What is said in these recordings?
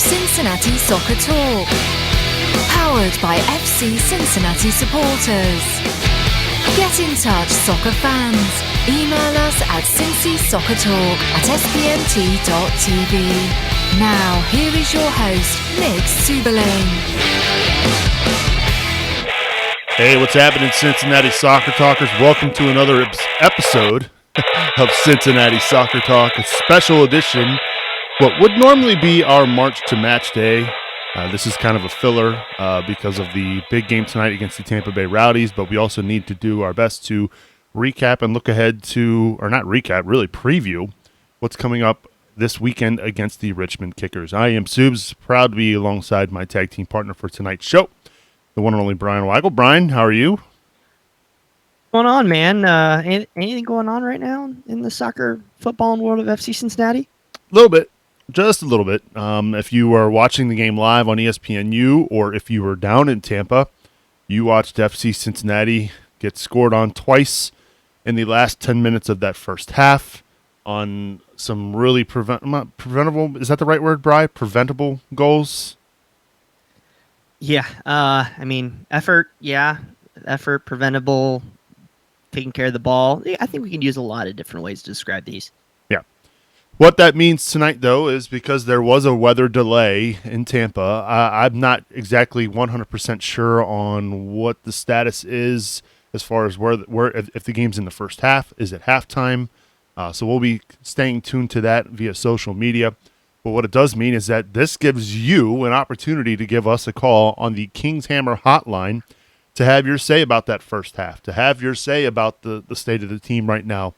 Cincinnati Soccer Talk. Powered by FC Cincinnati supporters. Get in touch, soccer fans. Email us at cincysoccertalk@spnt.tv. Now, here is your host, Nick Seuberling. Hey, what's happening, Cincinnati Soccer Talkers? Welcome to another episode of Cincinnati Soccer Talk, a special edition. What would normally be our March to Matchday. This is kind of a filler because of the big game tonight against the Tampa Bay Rowdies, but we also need to do our best to recap and look ahead to, or not recap, really preview what's coming up this weekend against the Richmond Kickers. I am Subes, proud to be alongside my tag team partner for tonight's show, the one and only Bryan Weigel. Bryan, how are you? What's going on, man? Anything going on right now in the soccer, football, and world of FC Cincinnati? A little bit. Just a little bit. If you were watching the game live on ESPNU or if you were down in Tampa, you watched FC Cincinnati get scored on twice in the last 10 minutes of that first half on some really preventable, is that the right word, Bri? Preventable goals? Yeah. Effort, preventable, taking care of the ball. I think we can use a lot of different ways to describe these. Yeah. What that means tonight, though, is because there was a weather delay in Tampa, I'm not exactly 100% sure on what the status is as far as where if the game's in the first half, is it halftime? So we'll be staying tuned to that via social media. But what it does mean is that this gives you an opportunity to give us a call on the King's Hammer hotline to have your say about that first half, to have your say about the state of the team right now.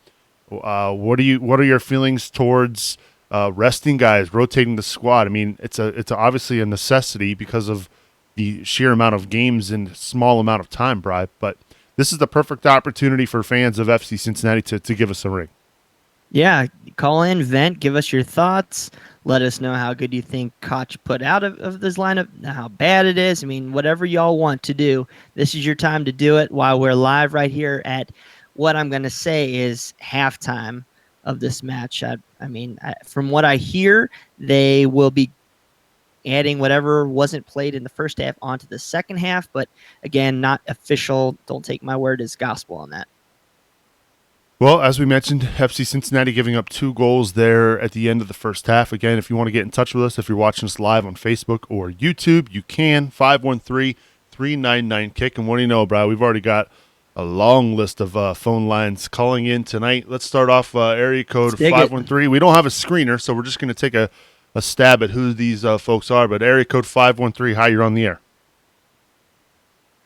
What are your feelings towards resting guys, rotating the squad? I mean, it's obviously a necessity because of the sheer amount of games in a small amount of time, Bri. But this is the perfect opportunity for fans of FC Cincinnati to give us a ring. Yeah, call in, vent, give us your thoughts. Let us know how good you think Koch put out of this lineup, how bad it is. I mean, whatever y'all want to do, this is your time to do it while we're live right here at what I'm going to say is halftime of this match. From what I hear, they will be adding whatever wasn't played in the first half onto the second half, but again, not official. Don't take my word as gospel on that. Well, as we mentioned, FC Cincinnati giving up 2 goals there at the end of the first half. Again, if you want to get in touch with us, if you're watching us live on Facebook or YouTube, you can, 513-399-KICK. And what do you know, Brad? We've already got a long list of phone lines calling in tonight. Let's start off area code 513. We don't have a screener, so we're just going to take a stab at who these folks are. But area code 513, hi, you're on the air.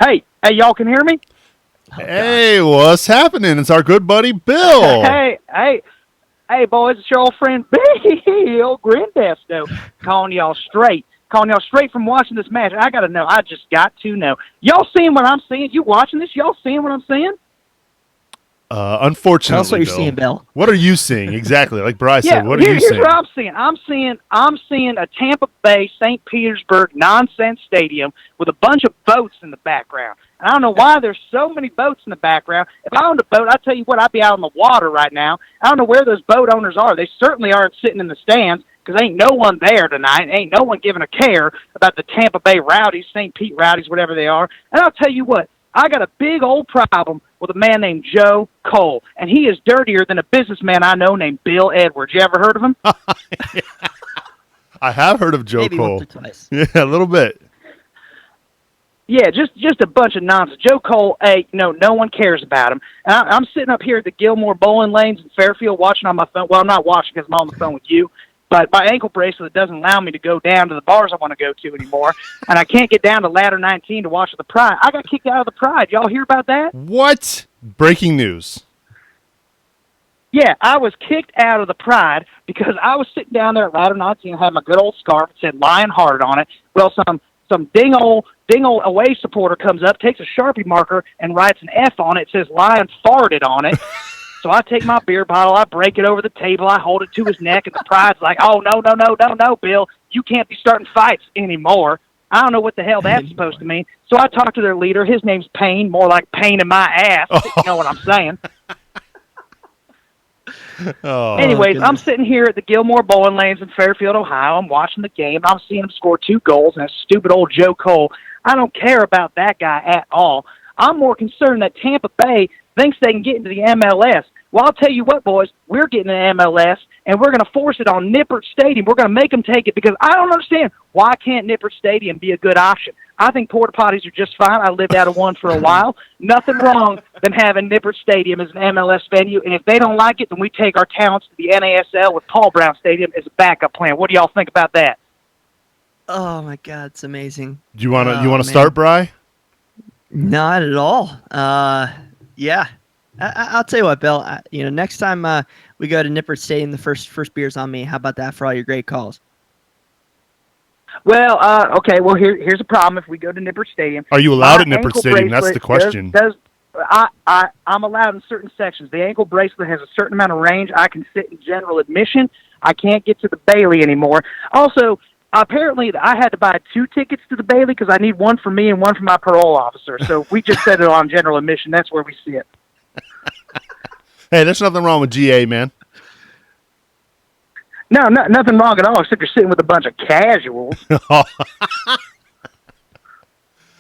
Hey, y'all can hear me? Oh, hey, what's happening? It's our good buddy Bill. Hey, boys, it's your old friend Bill Grindesto calling y'all straight from watching this match. I gotta know. I just got to know. Y'all seeing what I'm seeing? You watching this? Y'all seeing what I'm seeing? Unfortunately, tell us what you're Bill. seeing, Bill. What are you seeing exactly? Like Bryce said, what are you seeing? Here's what I'm seeing. I'm seeing a Tampa Bay, St. Petersburg nonsense stadium with a bunch of boats in the background. And I don't know why there's so many boats in the background. If I owned a boat, I tell you what, I'd be out on the water right now. I don't know where those boat owners are. They certainly aren't sitting in the stands because ain't no one there tonight. Ain't no one giving a care about the Tampa Bay Rowdies, St. Pete Rowdies, whatever they are. And I'll tell you what, I got a big old problem with a man named Joe Cole, and he is dirtier than a businessman I know named Bill Edwards. You ever heard of him? I have heard of Joe Maybe Cole. once or twice. Yeah, a little bit. Yeah, just a bunch of nonsense. Joe Cole, no one cares about him. And I'm sitting up here at the Gilmore Bowling Lanes in Fairfield watching on my phone. Well, I'm not watching because I'm on the phone with you. But my ankle bracelet doesn't allow me to go down to the bars I want to go to anymore. And I can't get down to Ladder 19 to watch the Pride. I got kicked out of the Pride. Y'all hear about that? What? Breaking news. Yeah, I was kicked out of the Pride because I was sitting down there at Ladder 19 and had my good old scarf that said Lionhearted on it. Well, some ding old away supporter comes up, takes a Sharpie marker, and writes an F on it. It says Lion farted on it. So I take my beer bottle, I break it over the table, I hold it to his neck, and the Pride's like, oh, no, Bill, you can't be starting fights anymore. I don't know what the hell that's supposed to mean. So I talked to their leader. His name's Payne, more like pain in my ass, if you know what I'm saying. Oh, Anyways, goodness. I'm sitting here at the Gilmore Bowling Lanes in Fairfield, Ohio. I'm watching the game. I'm seeing him score 2 goals, and that stupid old Joe Cole. I don't care about that guy at all. I'm more concerned that Tampa Bay thinks they can get into the MLS. Well, I'll tell you what, boys, we're getting an MLS, and we're going to force it on Nippert Stadium. We're going to make them take it because I don't understand. Why can't Nippert Stadium be a good option? I think porta potties are just fine. I lived out of one for a while. Nothing wrong than having Nippert Stadium as an MLS venue, and if they don't like it, then we take our talents to the NASL with Paul Brown Stadium as a backup plan. What do y'all think about that? Oh my God, it's amazing. do you want to man. start, Bry? Not at all. Yeah. I'll tell you what, Bill. Next time we go to Nippert Stadium, the first beer's on me. How about that for all your great calls? Well, okay. Well, here's a problem. If we go to Nippert Stadium, Are you allowed my at Nippert ankle Stadium? That's the bracelet question. I'm allowed in certain sections. The ankle bracelet has a certain amount of range. I can sit in general admission. I can't get to the Bailey anymore. Also, apparently, I had to buy 2 tickets to the Bailey because I need one for me and one for my parole officer. So we just set it on general admission. That's where we sit. Hey, there's nothing wrong with GA, man. No, nothing wrong at all, except you're sitting with a bunch of casuals. Oh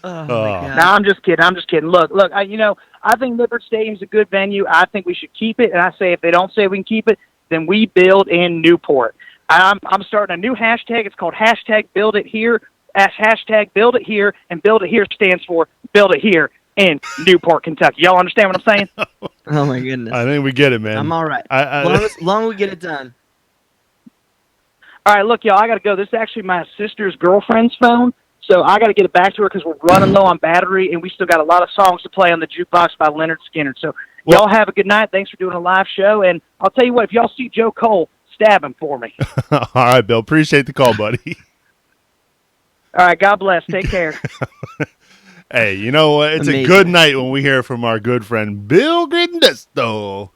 my God. No, I'm just kidding. Look. I think Nippert Stadium's a good venue. I think we should keep it. And I say if they don't say we can keep it, then we build in Newport. I'm starting a new hashtag. It's called hashtag Build It Here. Hashtag Build It Here, and Build It Here stands for Build It Here in Newport, Kentucky. Y'all understand what I'm saying? Oh my goodness. I think we get it, man. I'm all right. Long as we get it done. All right, look, y'all, I got to go. This is actually my sister's girlfriend's phone, so I got to get it back to her because we're running low on battery, and we still got a lot of songs to play on the jukebox by Leonard Skinner. So y'all have a good night. Thanks for doing a live show, and I'll tell you what, if y'all see Joe Cole, stab him for me. All right, Bill. Appreciate the call, buddy. All right, God bless. Take care. Hey, you know what? It's Amazing. a good night when we hear from our good friend Bill Grindesto.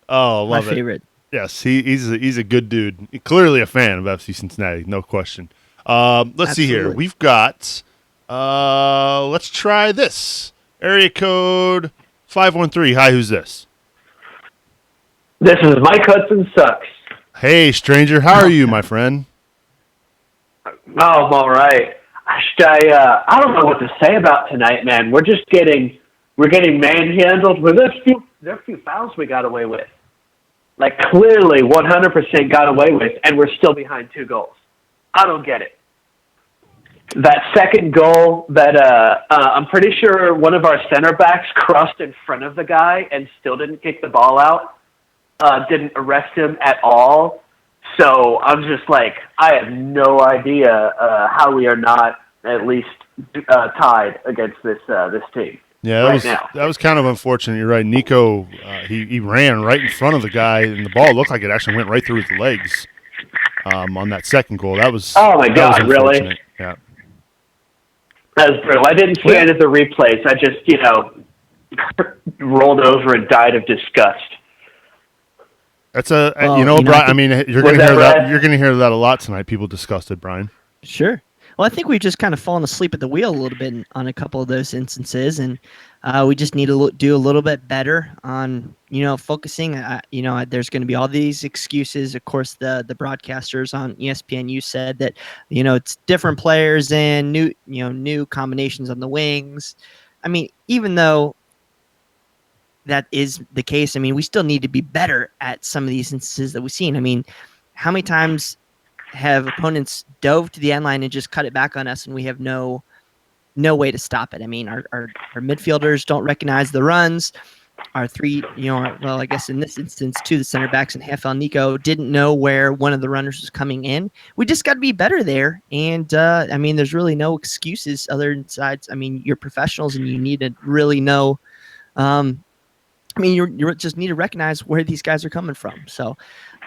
Oh, love My it. favorite. Yes, he's a good dude. Clearly a fan of FC Cincinnati, no question. Let's see here. Absolutely. We've got. Let's try this area code 513. Hi, who's this? This is Mike Hudson Sucks. Hey, stranger. How are you, my friend? Oh, I'm all right. I don't know what to say about tonight, man. We're getting manhandled. There are a few fouls we got away with. Like, clearly 100% got away with, and we're still behind 2 goals. I don't get it. That second goal that I'm pretty sure one of our center backs crossed in front of the guy and still didn't kick the ball out, didn't arrest him at all. So I'm just like, I have no idea how we are not at least tied against this team. Yeah, that was kind of unfortunate. You're right. Nico, he ran right in front of the guy, and the ball looked like it actually went right through his legs on that second goal. That was oh my God, really? Yeah, that was brutal. I didn't see any of the replays. I just rolled over and died of disgust. that's a Well, Brian. I mean, you're going to that hear that. right? You're going to hear that a lot tonight. People disgusted, Brian. Sure. Well, I think we've just kind of fallen asleep at the wheel a little bit on a couple of those instances, and we just need to do a little bit better on, focusing. There's going to be all these excuses. Of course, the broadcasters on ESPNU said that, it's different players and new combinations on the wings. I mean, even though that is the case, I mean, we still need to be better at some of these instances that we've seen. I mean, how many times have opponents dove to the end line and just cut it back on us, and we have no way to stop it? I mean, our midfielders don't recognize the runs. Our three, I guess in this instance, 2 of the center backs and Rafael Nico didn't know where one of the runners was coming in. We just got to be better there. And, I mean, there's really no excuses other than sides. I mean, you're professionals and you need to really know, you just need to recognize where these guys are coming from. So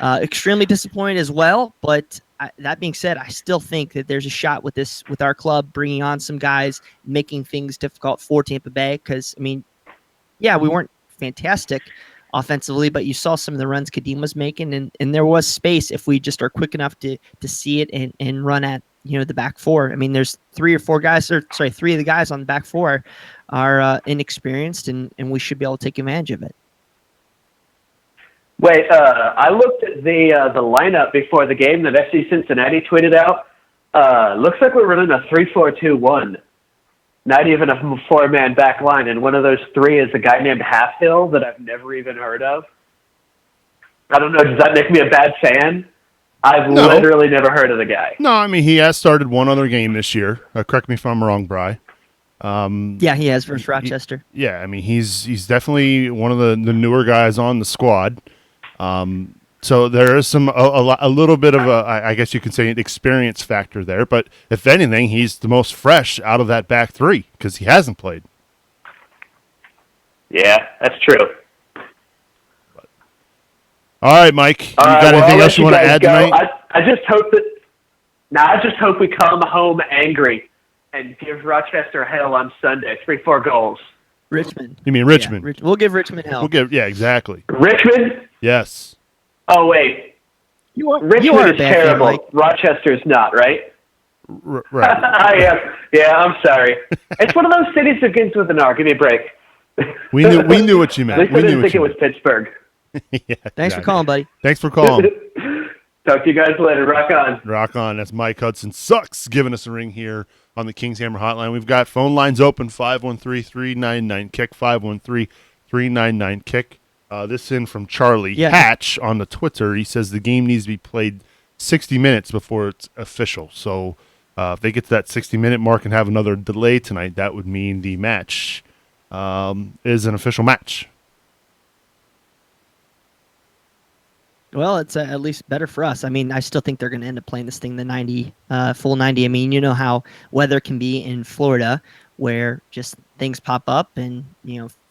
extremely disappointed as well. But that being said, I still think that there's a shot with our club bringing on some guys, making things difficult for Tampa Bay. Because, I mean, yeah, we weren't fantastic offensively, but you saw some of the runs Kadeem was making, and there was space if we just are quick enough to see it and run at the back 4. I mean, there's 3 of the guys on the back 4 are inexperienced, and we should be able to take advantage of it. Wait, I looked at the lineup before the game that FC Cincinnati tweeted out. Looks like we're running a 3-4-2-1. Not even a four-man back line, and one of those three is a guy named Halfhill that I've never even heard of. I don't know, does that make me a bad fan? I've literally never heard of the guy. No, I mean, he has started one other game this year. Correct me if I'm wrong, Bri. Yeah, he has versus Rochester. Yeah, I mean, he's definitely one of the newer guys on the squad. So there is a little bit of I guess you can say an experience factor there. But if anything, he's the most fresh out of that back three because he hasn't played. Yeah, that's true. All right, Mike. You got anything else you want to add tonight? I just hope that. I just hope we come home angry and give Rochester hell on Sunday. 3-4 goals. Richmond. You mean Richmond? Yeah, we'll give Richmond hell. Yeah, exactly. Richmond? Yes. Oh wait. Richmond is terrible. Rochester's not, right? Right. I am. Yeah, I'm sorry. It's one of those cities that begins with an R. Give me a break. We knew what you meant. At least I didn't think it was Pittsburgh. Yeah, Thanks for calling, buddy. Thanks for calling. Talk to you guys later. Rock on. Rock on. That's Mike Hudson Sucks giving us a ring here on the Kings Hammer Hotline. We've got phone lines open, 513-399-KICK, 513-399-KICK. This in from Charlie Hatch on the Twitter. He says the game needs to be played 60 minutes before it's official. So if they get to that 60-minute mark and have another delay tonight, that would mean the match is an official match. Well, it's at least better for us. I mean, I still think they're going to end up playing this thing the 90, full 90. I mean, you know how weather can be in Florida where just things pop up and,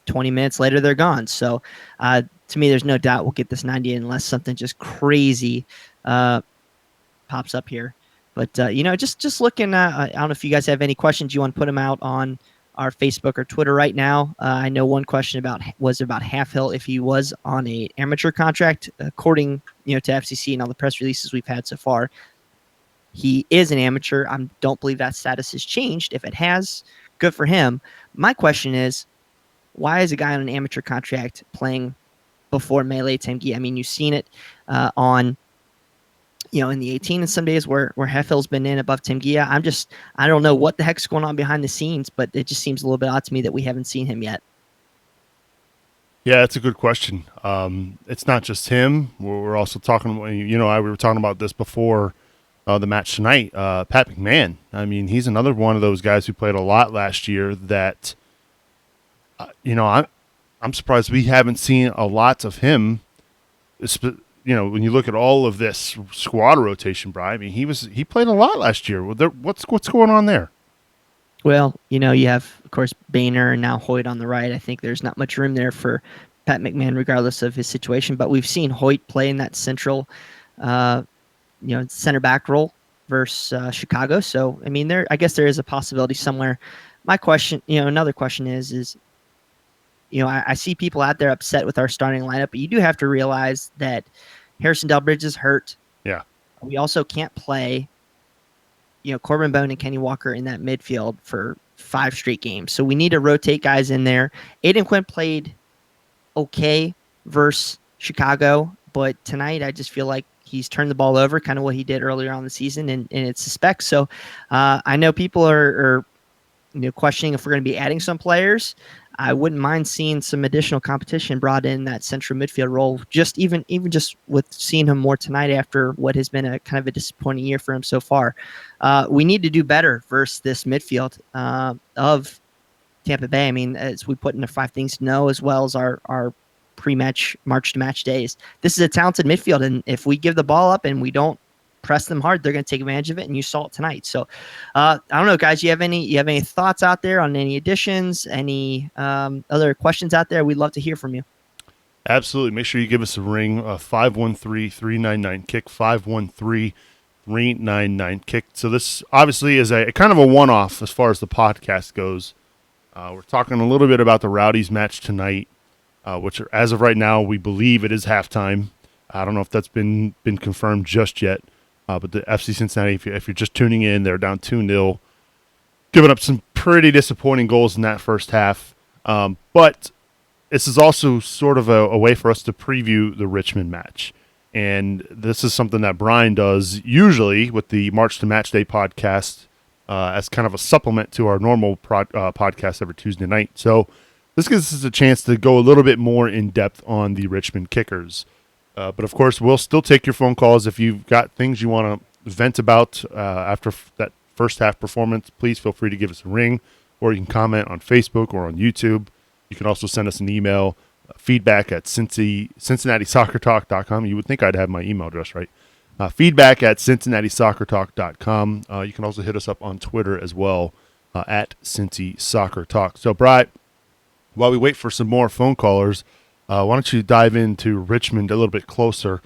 20 minutes later they're gone. So to me, there's no doubt we'll get this 90 unless something just crazy pops up here. But, just looking at, I don't know if you guys have any questions you want to put them out on our Facebook or Twitter right now. I know one question was about Halfhill if he was on a amateur contract. According to FCC and all the press releases we've had so far, he is an amateur. I don't believe that status has changed. If it has, good for him. My question is, why is a guy on an amateur contract playing before Melee Tengi? I mean, you've seen it on in the 18 and some days where Heffill's been in above Tim Gia. I don't know what the heck's going on behind the scenes, but it just seems a little bit odd to me that we haven't seen him yet. Yeah, that's a good question. It's not just him. We're also talking, we were talking about this before the match tonight. Pat McMahon. I mean, he's another one of those guys who played a lot last year that, I'm surprised we haven't seen a lot of him. When you look at all of this squad rotation, Bryan, I mean, he played a lot last year. What's going on there? Well, you have, of course, Boehner and now Hoyt on the right. I think there's not much room there for Pat McMahon, regardless of his situation. But we've seen Hoyt play in that central, center back role versus Chicago. So, I mean, I guess there is a possibility somewhere. My question, another question is, I see people out there upset with our starting lineup, but you do have to realize that Harrison Delbridge is hurt. Yeah. We also can't play, Corbin Bone and Kenny Walker in that midfield for 5 straight games. So we need to rotate guys in there. Aiden Quinn played okay versus Chicago, but tonight I just feel like he's turned the ball over, kind of what he did earlier on the season, and it's suspect. So I know people are questioning if we're going to be adding some players. I wouldn't mind seeing some additional competition brought in that central midfield role, just even just with seeing him more tonight after what has been a kind of a disappointing year for him so far. We need to do better versus this midfield of Tampa Bay. I mean, as we put in the 5 things to know, as well as our pre-match March to match days, this is a talented midfield. And if we give the ball up and we don't press them hard, they're going to take advantage of it, and you saw it tonight. So I don't know, guys, you have any thoughts out there on any additions, any other questions out there? We'd love to hear from you. Absolutely. Make sure you give us a ring, 513-399-KICK, 513-399-KICK. So this obviously is a kind of a one-off as far as the podcast goes. We're talking a little bit about the Rowdies match tonight, which as of right now, we believe it is halftime. I don't know if that's been confirmed just yet. But the FC Cincinnati, if you're just tuning in, they're down 2-0, giving up some pretty disappointing goals in that first half. But this is also sort of a way for us to preview the Richmond match. And this is something that Bryan does usually with the March to Matchday podcast as kind of a supplement to our normal podcast every Tuesday night. So this gives us a chance to go a little bit more in depth on the Richmond Kickers. But of course, we'll still take your phone calls. If you've got things you want to vent about after that first half performance, please feel free to give us a ring, or you can comment on Facebook or on YouTube. You can also send us an email, feedback at CincinnatiSoccerTalk.com. You would think I'd have my email address right. Feedback at CincinnatiSoccerTalk.com. You can also hit us up on Twitter as well at Cincy Soccer Talk. So, Bryan, while we wait for some more phone callers, why don't you dive into Richmond a little bit closer?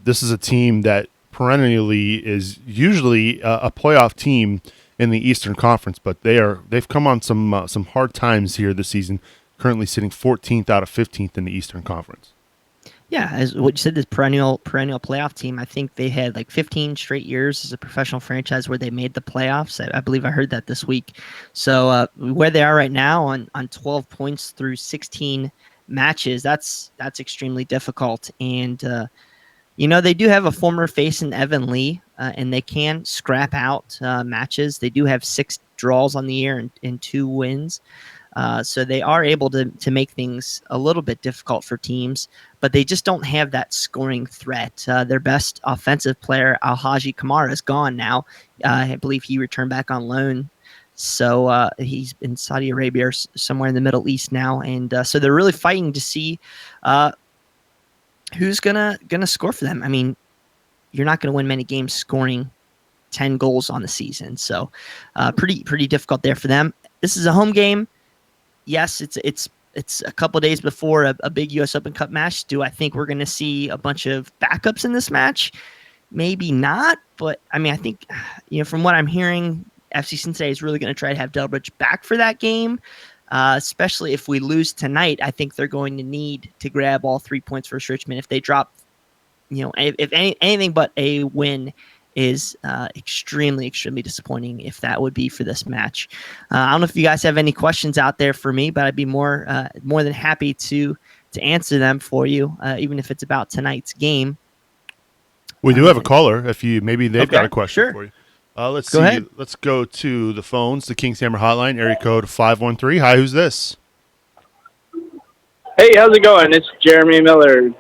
This is a team that perennially is usually a playoff team in the Eastern Conference, but they've come on some hard times here this season, currently sitting 14th out of 15th in the Eastern Conference. Yeah, as what you said, this perennial playoff team. I think they had like 15 straight years as a professional franchise where they made the playoffs. I believe I heard that this week. So where they are right now on 12 points through 16 matches, that's extremely difficult. And they do have a former face in Evan Lee, and they can scrap out matches. They do have 6 draws on the year and 2 wins. So they are able to make things a little bit difficult for teams, but they just don't have that scoring threat. Their best offensive player, Alhaji Kamara, is gone now. I believe he returned back on loan. So he's in Saudi Arabia or somewhere in the Middle East now. And so they're really fighting to see who's gonna score for them. I mean, you're not going to win many games scoring 10 goals on the season. So pretty difficult there for them. This is a home game. Yes, it's a couple days before a big U.S. Open Cup match. Do I think we're going to see a bunch of backups in this match? Maybe not, but I mean, I think from what I'm hearing, FC Cincinnati is really going to try to have Delbridge back for that game, especially if we lose tonight. I think they're going to need to grab all 3 points versus Richmond. If they drop, if anything but a win is extremely disappointing if that would be for this match. I don't know if you guys have any questions out there for me, but I'd be more than happy to answer them for you, even if it's about tonight's game. We do have a caller. If they've got a question sure. for you. Let's see. Ahead. Let's go to the phones. The King's Hammer hotline, area code 513. Hi, who's this? Hey, how's it going? It's Jeremy Miller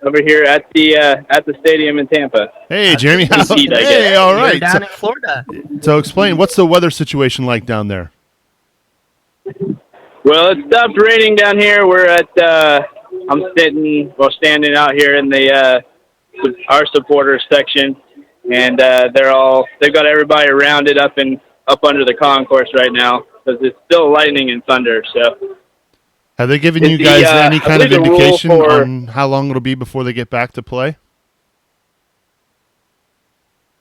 over here at the stadium in Tampa. Hey, Jeremy. Hey, all right. You're down in Florida. So explain, what's the weather situation like down there? Well, it stopped raining down here. We're at I'm standing out here in the our supporters section, and they've got everybody rounded up under the concourse right now because it's still lightning and thunder. So. Have they given you guys any kind of indication on how long it'll be before they get back to play?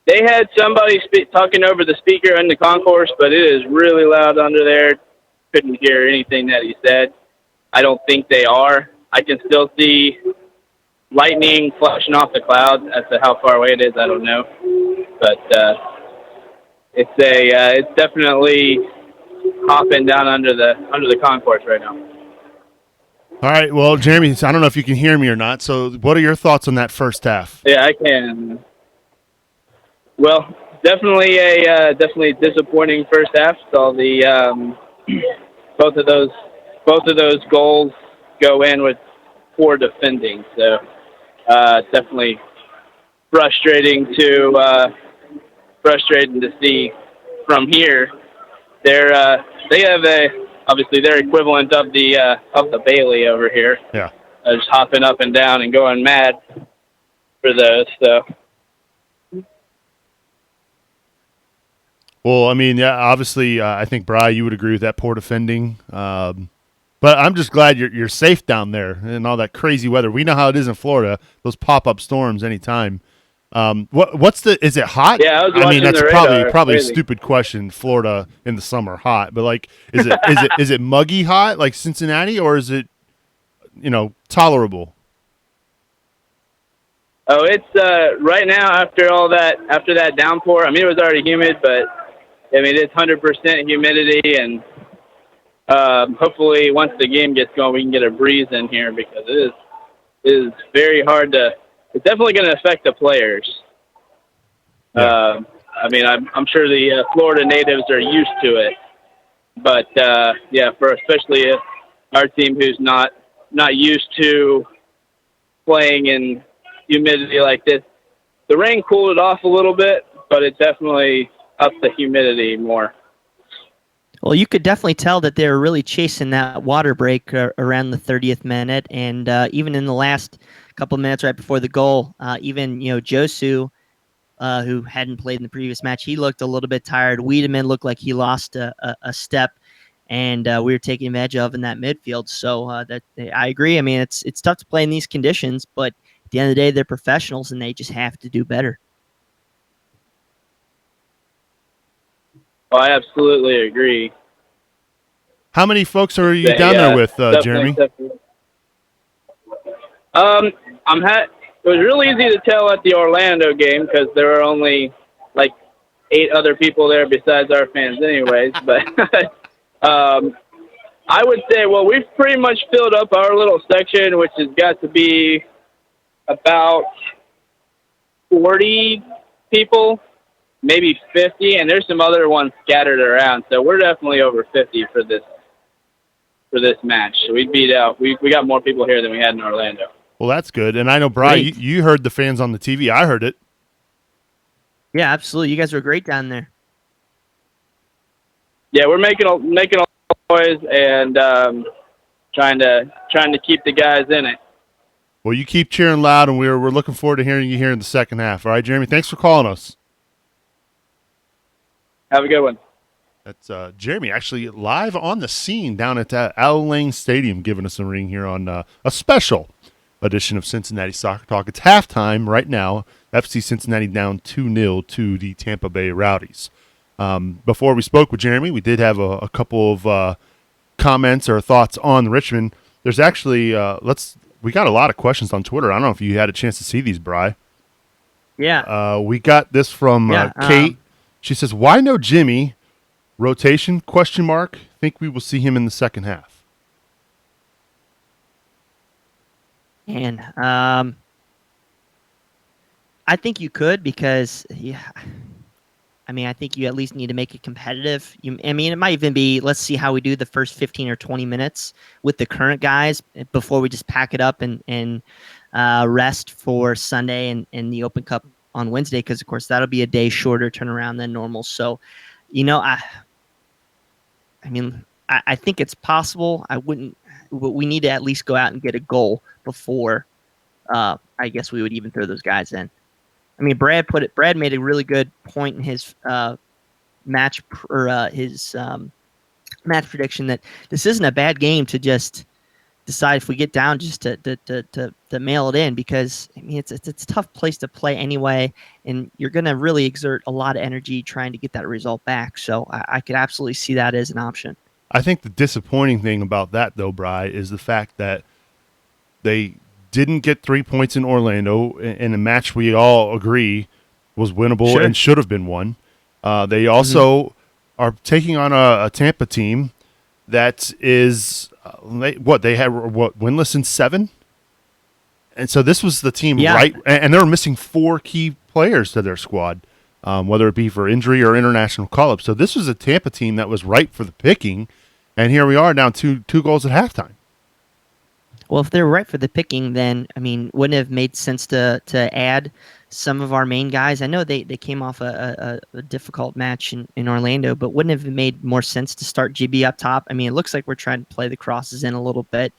They had somebody talking over the speaker in the concourse, but it is really loud under there. Couldn't hear anything that he said. I don't think they are. I can still see lightning flashing off the clouds. As to how far away it is, I don't know. But it's definitely hopping down under the concourse right now. All right, well, Jeremy, I don't know if you can hear me or not, so what are your thoughts on that first half? Yeah, I can. Well, definitely definitely disappointing first half. So the both of those goals go in with poor defending. So definitely frustrating to see from here. They have obviously their equivalent of the Bailey over here. Yeah. Just hopping up and down and going mad for those. So. Well, I mean, yeah, obviously, I think, Bryan, you would agree with that poor defending. But I'm just glad you're safe down there and all that crazy weather. We know how it is in Florida, those pop-up storms anytime. Is it hot? Yeah, I mean, that's probably a stupid question. Florida in the summer, hot, but like, is it muggy hot like Cincinnati, or is it, tolerable? Oh, it's right now after that downpour. I mean, it was already humid, but I mean it's 100% humidity, and hopefully once the game gets going, we can get a breeze in here because it is very hard to. It's definitely going to affect the players. Yeah. I mean, I'm sure the Florida natives are used to it, but for especially our team who's not used to playing in humidity like this, the rain cooled it off a little bit, but it definitely upped the humidity more. Well, you could definitely tell that they were really chasing that water break around the 30th minute, and even in the last couple of minutes right before the goal, even Josu, who hadn't played in the previous match, he looked a little bit tired. Wiedemann looked like he lost a step, and we were taking advantage of in that midfield. So I agree. I mean, it's tough to play in these conditions, but at the end of the day, they're professionals, and they just have to do better. Well, I absolutely agree. How many folks are you down there with, Jeremy? Definitely. It was really easy to tell at the Orlando game because there were only like 8 other people there besides our fans anyways. But I would say, well, we've pretty much filled up our little section, which has got to be about 40 people, maybe 50, and there's some other ones scattered around. So we're definitely over 50 for this match. So we beat out. We got more people here than we had in Orlando. Well, that's good. And I know, Bryan, you heard the fans on the TV. I heard it. Yeah, absolutely. You guys were great down there. Yeah, we're making a noise and trying to keep the guys in it. Well, you keep cheering loud, and we're looking forward to hearing you here in the second half. All right, Jeremy, thanks for calling us. Have a good one. That's Jeremy, actually live on the scene down at Owl Lane Stadium, giving us a ring here on a special edition of Cincinnati Soccer Talk. It's halftime right now. FC Cincinnati down 2-0 to the Tampa Bay Rowdies. Before we spoke with Jeremy, we did have a couple of comments or thoughts on Richmond. There's actually we got a lot of questions on Twitter. I don't know if you had a chance to see these, Bri. Yeah. We got this from Kate. She says, "Why no Jimmy? Rotation? ? Think we will see him in the second half." And I think you could because, I think you at least need to make it competitive. It might even be, let's see how we do the first 15 or 20 minutes with the current guys before we just pack it up and rest for Sunday and the Open Cup on Wednesday, because, of course, that'll be a day shorter turnaround than normal. So, I think it's possible. We need to at least go out and get a goal before I guess we would even throw those guys in. I mean, Brad made a really good point in his match prediction that this isn't a bad game to just decide if we get down just to mail it in, because it's a tough place to play anyway, and you're going to really exert a lot of energy trying to get that result back. So I could absolutely see that as an option. I think the disappointing thing about that, though, Bri, is the fact that they didn't get 3 points in Orlando in a match we all agree was winnable and should have been won. They also are taking on a Tampa team that is they had winless in 7, and so this was the team right, and they were missing 4 key players to their squad, whether it be for injury or international call-up. So this was a Tampa team that was ripe for the picking, and here we are down two goals at halftime. Well, if they're right for the picking, then, wouldn't it have made sense to add some of our main guys? I know they came off a difficult match in Orlando, but wouldn't it have made more sense to start GB up top? It looks like we're trying to play the crosses in a little bit.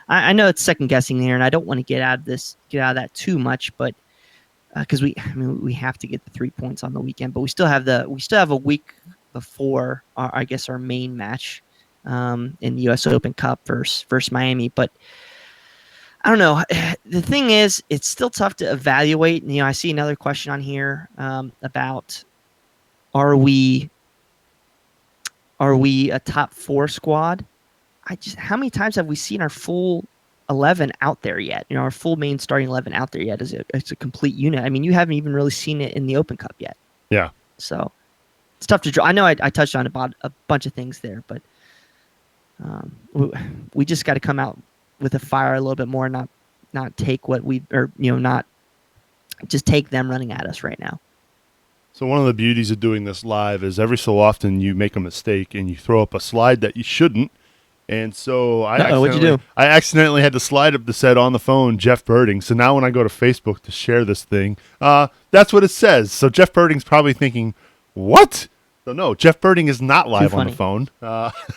I know it's second guessing here, and I don't want to get out of that too much, but because we have to get the 3 points on the weekend, but we still have a week before our main match in the U.S. Open Cup versus Miami. But I don't know. The thing is, it's still tough to evaluate. I see another question on here about are we a top 4 squad? How many times have we seen our full 11 out there yet? Our full main starting 11 out there yet as a complete unit. You haven't even really seen it in the Open Cup yet. Yeah. So it's tough to draw. I know I touched on about a bunch of things there, but We just got to come out with a fire a little bit more, not take what we or not just take them running at us right now. So one of the beauties of doing this live is every so often you make a mistake and you throw up a slide that you shouldn't. And so What'd you do? I accidentally had to slide up the set on the phone, Jeff Birding. So now when I go to Facebook to share this thing, that's what it says. So Jeff Birding's probably thinking, what? So no, Jeff Birding is not live on the phone.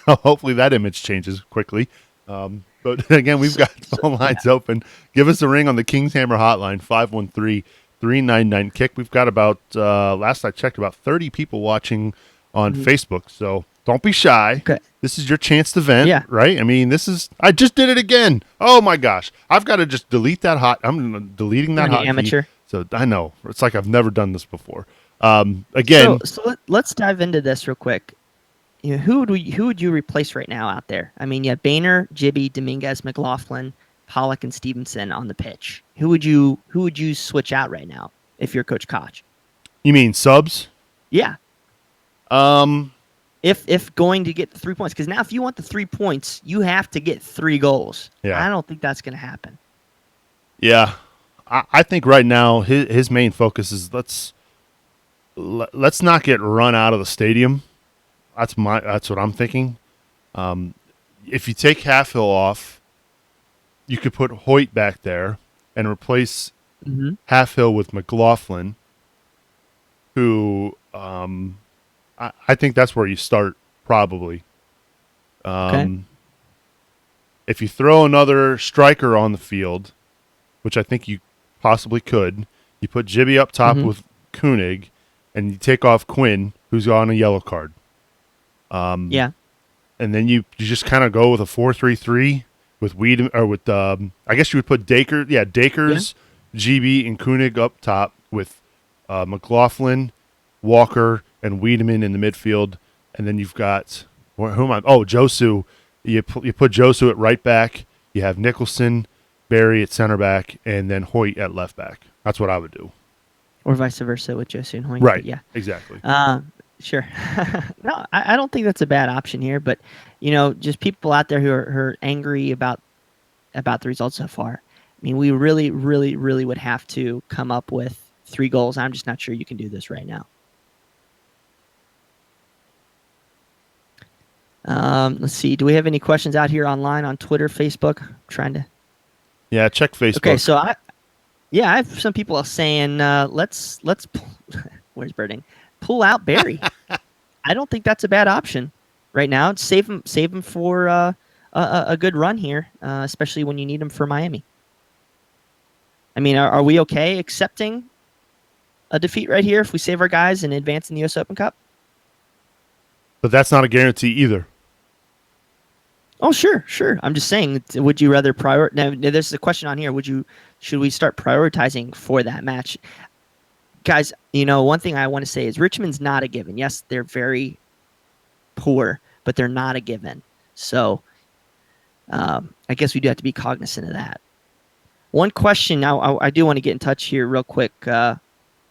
Hopefully that image changes quickly. But again, we've got phone lines open. Give us a ring on the King's Hammer hotline, 513-399-KICK. We've got about, last I checked, about 30 people watching on Facebook. So don't be shy. Okay. This is your chance to vent, right? I mean, I just did it again. Oh my gosh. I've got to just delete that I'm deleting that hot amateur. So I know. It's like I've never done this before. Again. So let's dive into this real quick. Who would you replace right now out there? I mean, you have Boehner, Gibby, Dominguez, McLaughlin, Pollock, and Stevenson on the pitch. Who would you switch out right now if you're Coach Koch? You mean subs? Yeah. If going to get the 3 points, because now if you want the 3 points, you have to get 3 goals. Yeah. I don't think that's going to happen. Yeah, I think right now his main focus is let's not get run out of the stadium. That's what I'm thinking. If you take Halfhill off, you could put Hoyt back there and replace Halfhill with McLaughlin, who I think that's where you start probably. Okay. If you throw another striker on the field, which I think you possibly could, you put Gibby up top with Koenig, and you take off Quinn, who's on a yellow card. Yeah. And then you just kind of go with a 4-3-3 with Weedham, or with I guess you would put Dakers, GB, and Koenig up top with McLaughlin, Walker, and Wiedemann in the midfield, and then you've got Josu. You put Josu at right back. You have Nicholson, Barry at center back, and then Hoyt at left back. That's what I would do. Or vice versa with Josu and Hoyt. Right. Yeah. Exactly. Sure. No, I don't think that's a bad option here, but just people out there who are angry about the results so far. I mean, we really, really, really would have to come up with 3 goals. I'm just not sure you can do this right now. Let's see. Do we have any questions out here online on Twitter, Facebook? I'm trying to. Yeah, check Facebook. Okay, so I have some people saying let's where's Birding? Pull out Barry. I don't think that's a bad option right now. Save him for a good run here, especially when you need him for Miami. I mean, are we okay accepting a defeat right here if we save our guys and advance in the U.S. Open Cup? But that's not a guarantee either. Oh, sure. I'm just saying, would you rather now, there's a question on here. Should we start prioritizing for that match? Guys, one thing I want to say is Richmond's not a given. Yes, they're very poor, but they're not a given. So I guess we do have to be cognizant of that. One question now, I do want to get in touch here real quick,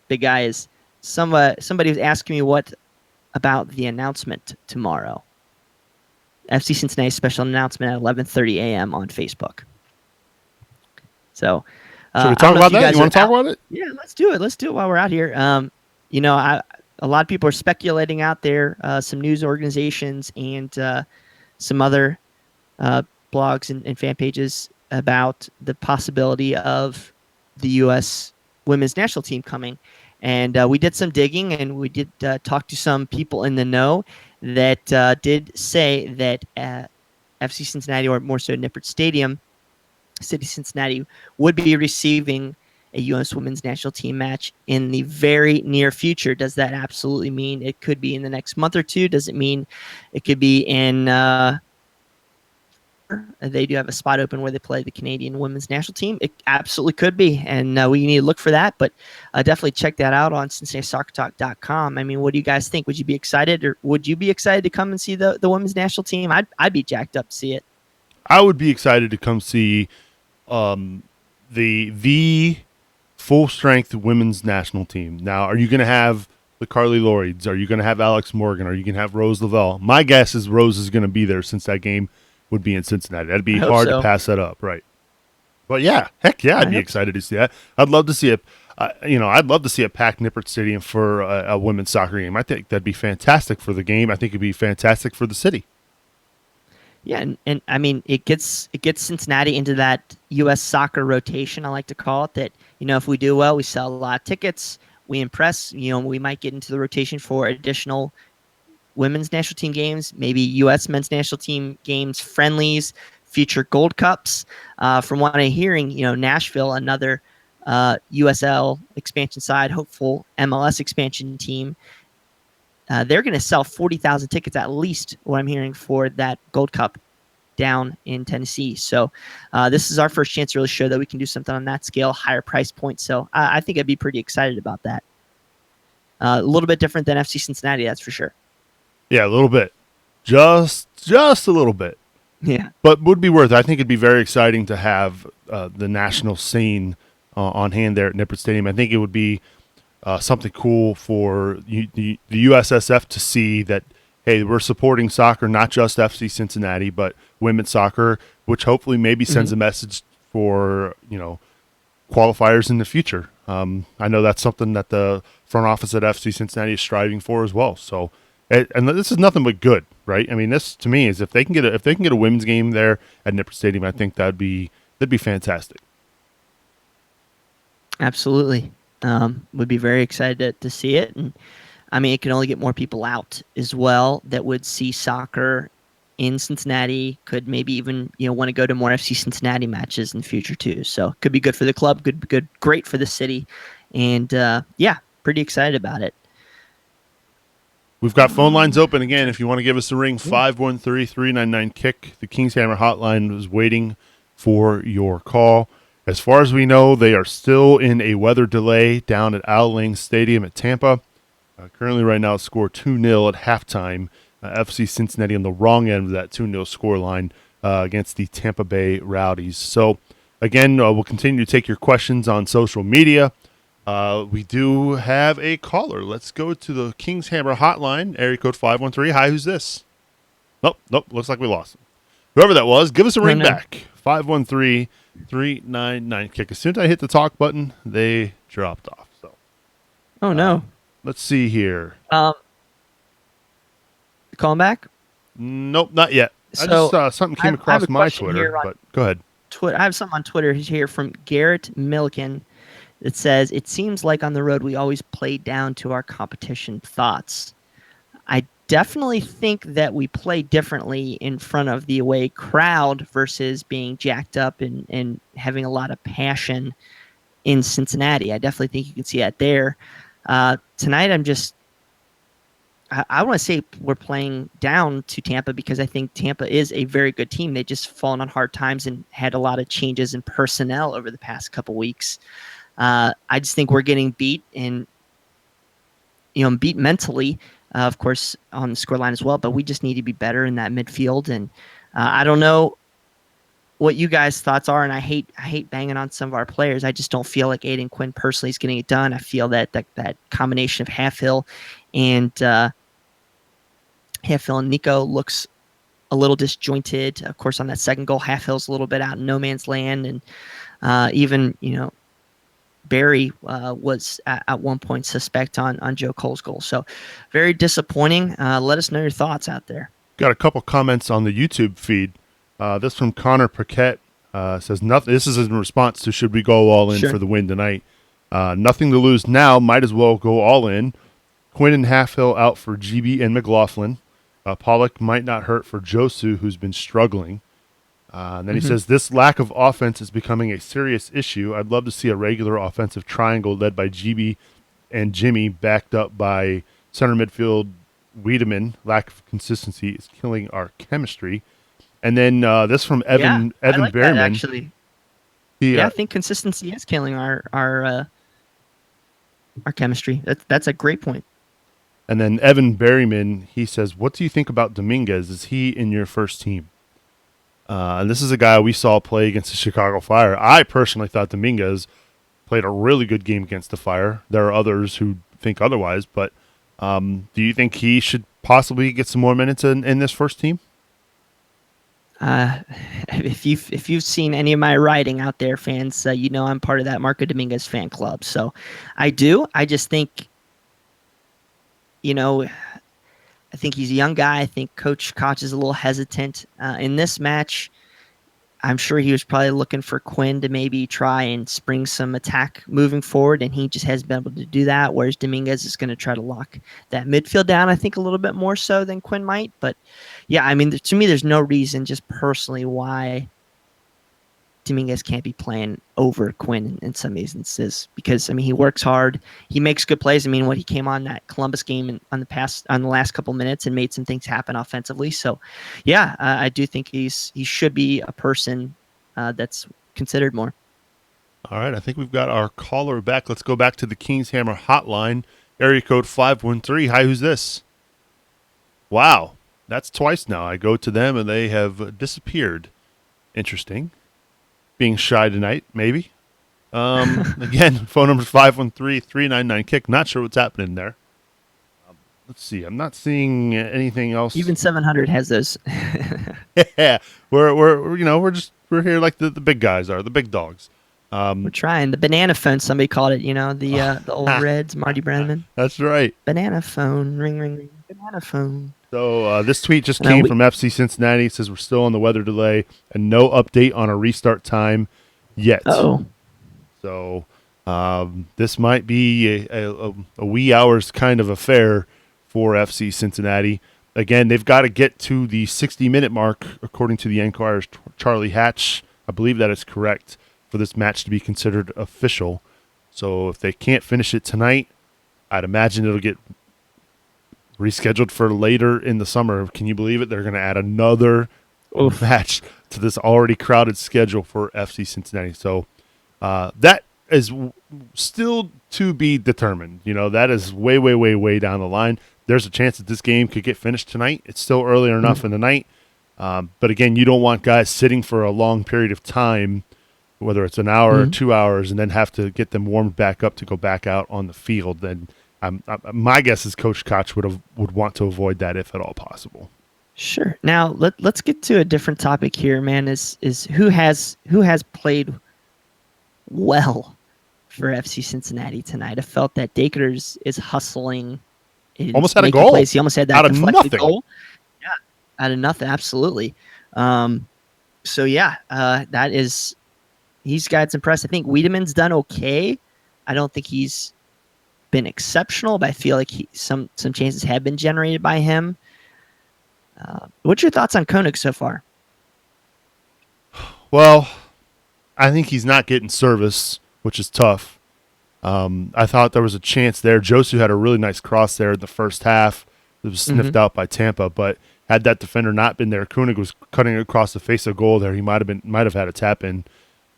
big guy, is somebody was asking me what about the announcement tomorrow. FC Cincinnati special announcement at 11:30 a.m. on Facebook. So, should we talk about that? You want to talk about it? Yeah, let's do it. Let's do it while we're out here. A lot of people are speculating out there. Some news organizations and some other blogs and fan pages about the possibility of the U.S. women's national team coming. And we did some digging, and we did talk to some people in the know that did say that FC Cincinnati, or more so Nippert Stadium, City Cincinnati, would be receiving a U.S. women's national team match in the very near future. Does that absolutely mean it could be in the next month or two? Does it mean it could be in they do have a spot open where they play the Canadian women's national team? It absolutely could be, and we need to look for that, but definitely check that out on CincinnatiSoccerTalk.com. I mean, what do you guys think? Would you be excited, or would you be excited to come and see the women's national team? I'd be jacked up to see it. I would be excited to come see the full-strength women's national team. Now, are you going to have the Carly Lloyds? Are you going to have Alex Morgan? Are you going to have Rose Lavelle? My guess is Rose is going to be there since that game would be in Cincinnati. That'd be I hope hard to so. pass that up, right? But yeah, heck yeah, I'd I be hope excited to see that. I'd love to see it. I'd love to see a packed Nippert Stadium for a women's soccer game. I think that'd be fantastic for the game. I think it'd be fantastic for the city. Yeah, and I mean it gets Cincinnati into that U.S. soccer rotation. I like to call it that. If we do well, we sell a lot of tickets. We impress. We might get into the rotation for additional women's national team games, maybe U.S. men's national team games, friendlies, future Gold Cups. From what I'm hearing, Nashville, another USL expansion side, hopeful MLS expansion team. They're going to sell 40,000 tickets at least, what I'm hearing, for that Gold Cup down in Tennessee. So this is our first chance to really show that we can do something on that scale, higher price point. So I think I'd be pretty excited about that. A little bit different than FC Cincinnati, that's for sure. Yeah, a little bit. Just a little bit. Yeah. But would be worth it. I think it'd be very exciting to have the national scene on hand there at Nippert Stadium. I think it would be something cool for the USSF to see that, hey, we're supporting soccer, not just FC Cincinnati, but women's soccer, which hopefully maybe sends a message for, qualifiers in the future. I know that's something that the front office at FC Cincinnati is striving for as well. So, and this is nothing but good, right? I mean, this to me is if they can get a women's game there at Nippert Stadium, I think that'd be fantastic. Absolutely. Would be very excited to see it. And I mean, it can only get more people out as well that would see soccer in Cincinnati, could maybe even, want to go to more FC Cincinnati matches in the future too. So could be good for the club, great for the city. And pretty excited about it. We've got phone lines open again. If you want to give us a ring, 513-399-KICK. The King's Hammer hotline is waiting for your call. As far as we know, they are still in a weather delay down at Al Lang Stadium at Tampa. Currently right now, score 2-0 at halftime. FC Cincinnati on the wrong end of that 2-0 score line against the Tampa Bay Rowdies. So, again, we'll continue to take your questions on social media. We do have a caller. Let's go to the King's Hammer hotline, area code 513. Hi, who's this? Nope, looks like we lost him. Whoever that was, give us a ring back. 513-399-KICK. As soon as I hit the talk button, they dropped off. So, Oh, no. let's see here. Calling back? Nope, not yet. So, something came I have across a my question Twitter, here on but go ahead. I have something on Twitter here from Garrett Milliken that says, it seems like on the road we always play down to our competition. Thoughts? I definitely think that we play differently in front of the away crowd versus being jacked up and having a lot of passion in Cincinnati. I definitely think you can see that there. Tonight, I want to say we're playing down to Tampa because I think Tampa is a very good team. They just fallen on hard times and had a lot of changes in personnel over the past couple weeks. I just think we're getting beat and beat mentally, of course, on the scoreline as well. But we just need to be better in that midfield. And I don't know what you guys' thoughts are, and I hate banging on some of our players. I just don't feel like Aiden Quinn personally is getting it done. I feel that combination of Halfhill and Nico looks a little disjointed. Of course, on that second goal, Halfhill's a little bit out in no man's land, and even Barry was at one point suspect on Joe Cole's goal. So very disappointing. Let us know your thoughts out there. Got a couple comments on the YouTube feed. This from Connor Paquette says nothing. This is in response to should we go all in for the win tonight? Nothing to lose now. Might as well go all in. Quinn and Halfhill out for GB and McLaughlin. Pollock might not hurt for Josu, who's been struggling. And then he says, this lack of offense is becoming a serious issue. I'd love to see a regular offensive triangle led by GB and Jimmy, backed up by center midfield Wiedemann. Lack of consistency is killing our chemistry. And then this from Evan like Berryman. that, actually. I think consistency is killing our chemistry. That's a great point. And then Evan Berryman, he says, what do you think about Dominguez? Is he in your first team? And this is a guy we saw play against the Chicago Fire. I personally thought Dominguez played a really good game against the Fire. There are others who think otherwise, but Do you think he should possibly get some more minutes in this first team? If you've seen any of my writing out there, fans, you know I'm part of that Marco Dominguez fan club. So I do. I just think, I think he's a young guy. I think Coach Koch is a little hesitant in this match. I'm sure he was probably looking for Quinn to maybe try and spring some attack moving forward, and he just hasn't been able to do that, whereas Dominguez is going to try to lock that midfield down, I think, a little bit more so than Quinn might. But, yeah, I mean, to me, there's no reason just personally why Dominguez can't be playing over Quinn in some instances because, I mean, he works hard. He makes good plays. I mean, he came on that Columbus game on the last couple minutes and made some things happen offensively. So, yeah, I do think he should be a person that's considered more. All right, I think we've got our caller back. Let's go back to the Kings Hammer hotline, area code 513. Hi, who's this? Wow, that's twice now. I go to them and they have disappeared. Interesting. Being shy tonight, maybe. Again, phone number 513-399-KICK. Not sure what's happening there. Let's see. I'm not seeing anything else. Even 700 has those. Yeah, we're here like the big guys are, the big dogs. We're trying. The banana phone, somebody called it, the old Reds, Marty Brennan. That's right. Banana phone, ring, ring, ring, banana phone. So this tweet just came from FC Cincinnati. It says we're still on the weather delay and no update on a restart time yet. Oh. So this might be a wee hours kind of affair for FC Cincinnati. Again, they've got to get to the 60-minute mark, according to the Enquire's Charlie Hatch. I believe that is correct for this match to be considered official. So if they can't finish it tonight, I'd imagine it'll get rescheduled for later in the summer. Can you believe it? They're going to add another match to this already crowded schedule for FC Cincinnati. So that is still to be determined. That is way, way, way, way down the line. There's a chance that this game could get finished tonight. It's still early enough in the night. But again, you don't want guys sitting for a long period of time, whether it's an hour or 2 hours, and then have to get them warmed back up to go back out on the field. Then my guess is Coach Koch would want to avoid that if at all possible. Sure. Now let's get to a different topic here, man. Is who has played well for FC Cincinnati tonight? I felt that Dakers is hustling. Almost had a goal. He almost had that out of nothing. Goal. Yeah, out of nothing. Absolutely. So yeah, that is. These guys impressed. I think Wiedemann's done okay. I don't think he's been exceptional, but I feel like some chances have been generated by him. What's your thoughts on Koenig so far? Well, I think he's not getting service, which is tough. I thought there was a chance there. Josu had a really nice cross there in the first half. It was sniffed out by Tampa, but had that defender not been there, Koenig was cutting across the face of goal there. He might have had a tap in.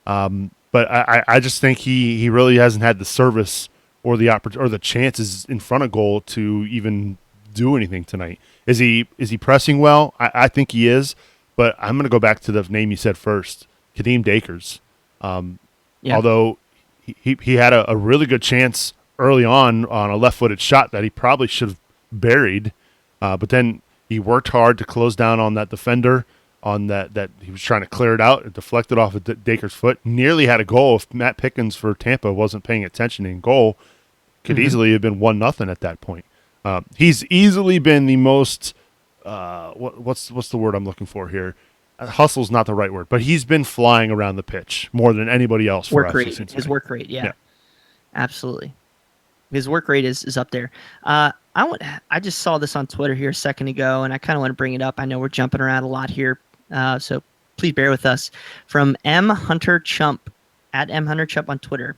But I just think he really hasn't had the service or the chances in front of goal to even do anything tonight. Is he pressing well? I think he is, but I'm going to go back to the name you said first, Kadeem Dakers. Although he had a really good chance early on a left-footed shot that he probably should have buried, but then he worked hard to close down on that defender. On that he was trying to clear it out. It deflected off of Dakers' foot. Nearly had a goal if Matt Pickens for Tampa wasn't paying attention in goal. Could easily have been 1-0 at that point. He's easily been the most what's the word I'm looking for here? Hustle's not the right word, but he's been flying around the pitch more than anybody else. His work rate, yeah. Absolutely. His work rate is up there. I just saw this on Twitter here a second ago, and I kind of want to bring it up. I know we're jumping around a lot here, so please bear with us. From M. Hunter Chump, at M. Hunter Chump on Twitter,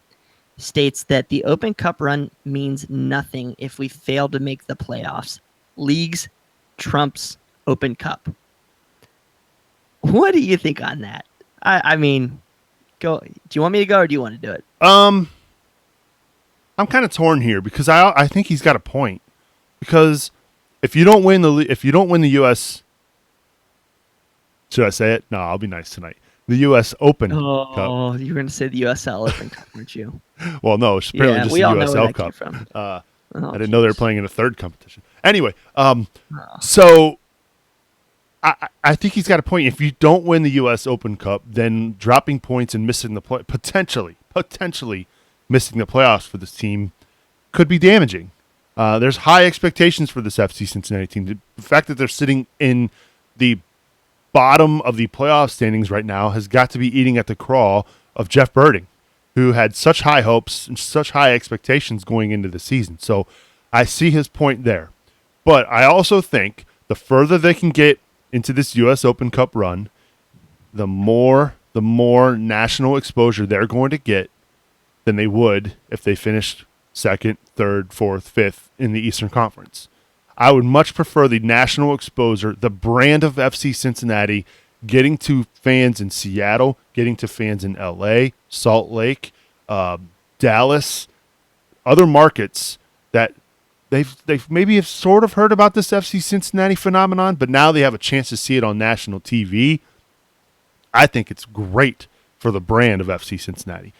states that the Open Cup run means nothing if we fail to make the playoffs. Leagues trumps Open Cup. What do you think on that? I mean, go. Do you want me to go, or do you want to do it? I'm kind of torn here because I think he's got a point. Because if you don't win the U.S. Should I say it? No, I'll be nice tonight. The U.S. Open Cup. Oh, you were going to say the USL Open Cup, weren't you? Well, no, it's apparently just the USL Cup. Oh, I didn't know they were jeez. playing in a third competition. Anyway, Oh. so I think he's got a point. If you don't win the U.S. Open Cup, then dropping points and missing the potentially missing the playoffs for this team could be damaging. There's high expectations for this FC Cincinnati team. The fact that they're sitting in the bottom of the playoff standings right now has got to be eating at the craw of Jeff Birding, who had such high hopes and such high expectations going into the season. So I see his point there. But I also think the further they can get into this U.S. Open Cup run, the more national exposure they're going to get than they would if they finished second, third, fourth, fifth in the Eastern Conference. I would much prefer the national exposure, the brand of FC Cincinnati, getting to fans in Seattle, getting to fans in L.A., Salt Lake, Dallas, other markets that they've maybe have sort of heard about this FC Cincinnati phenomenon, but now they have a chance to see it on national TV. I think it's great for the brand of FC Cincinnati.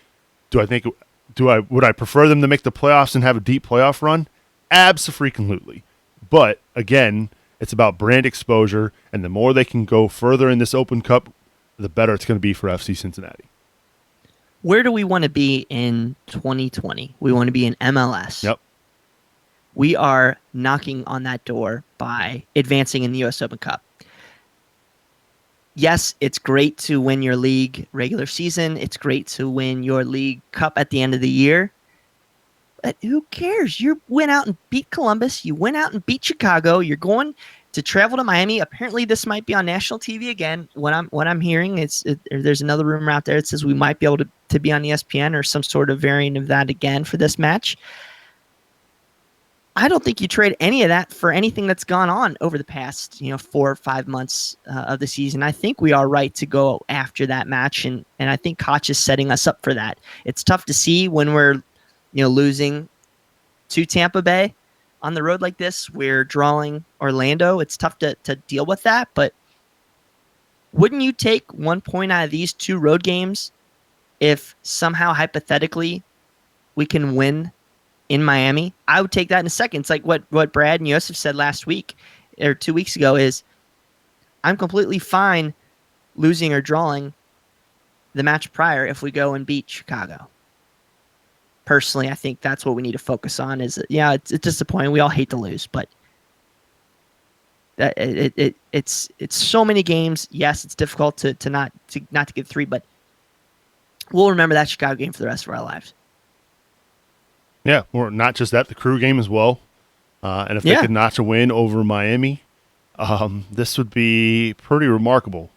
Would I prefer them to make the playoffs and have a deep playoff run? Abso-freaking-lutely. But again, it's about brand exposure, and the more they can go further in this Open Cup, the better it's going to be for FC Cincinnati. Where do we want to be in 2020? We want to be in MLS. Yep. We are knocking on that door by advancing in the U.S. Open Cup. Yes, it's great to win your league regular season. It's great to win your league cup at the end of the year. But who cares? You went out and beat Columbus. You went out and beat Chicago. You're going to travel to Miami. Apparently, this might be on national TV again. What I'm hearing there's another rumor out there that says we might be able to be on ESPN or some sort of variant of that again for this match. I don't think you trade any of that for anything that's gone on over the past 4 or 5 months of the season. I think we are right to go after that match, and I think Koch is setting us up for that. It's tough to see when we're losing to Tampa Bay on the road like this. We're drawing Orlando. It's tough to deal with that, but wouldn't you take 1 point out of these 2 road games if somehow hypothetically we can win in Miami? I would take that in a second. It's like what Brad and Yosef said last week or 2 weeks ago is I'm completely fine losing or drawing the match prior if we go and beat Chicago. Personally, I think that's what we need to focus on. It's disappointing. We all hate to lose, but it's so many games. Yes, it's difficult to not get 3, but we'll remember that Chicago game for the rest of our lives. Yeah, or not just that, the crew game as well. And if they could notch a win over Miami, this would be pretty remarkable.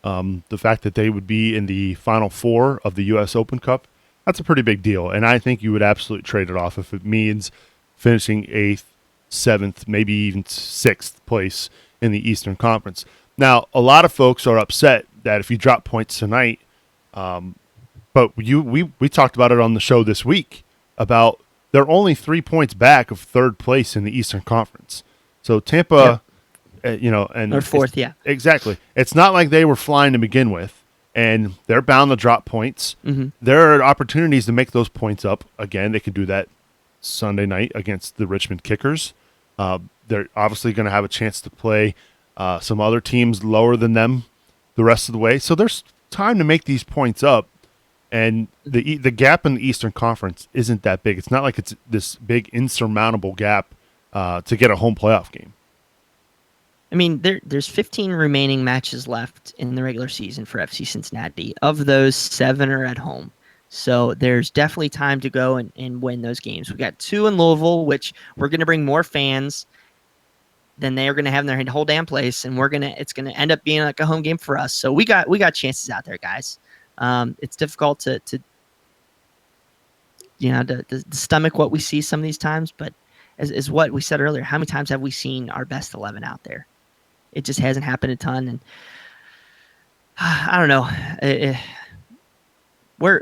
The fact that they would be in the Final Four of the U.S. Open Cup, that's a pretty big deal. And I think you would absolutely trade it off if it means finishing 8th, 7th, maybe even 6th place in the Eastern Conference. Now, a lot of folks are upset that if you drop points tonight, but we talked about it on the show this week about they're only 3 points back of 3rd place in the Eastern Conference. So Tampa, and or 4th, yeah, exactly. It's not like they were flying to begin with, and they're bound to drop points. Mm-hmm. There are opportunities to make those points up. Again, they can do that Sunday night against the Richmond Kickers. They're obviously going to have a chance to play some other teams lower than them the rest of the way. So there's time to make these points up. And the gap in the Eastern Conference isn't that big. It's not like it's this big insurmountable gap to get a home playoff game. I mean, there's 15 remaining matches left in the regular season for FC Cincinnati. Of those, 7 are at home. So there's definitely time to go and win those games. We got 2 in Louisville, which we're going to bring more fans than they are going to have in their whole damn place, and it's going to end up being like a home game for us. So we got chances out there, guys. It's difficult to stomach what we see some of these times, but as what we said earlier, how many times have we seen our best 11 out there? It just hasn't happened a ton, and I don't know.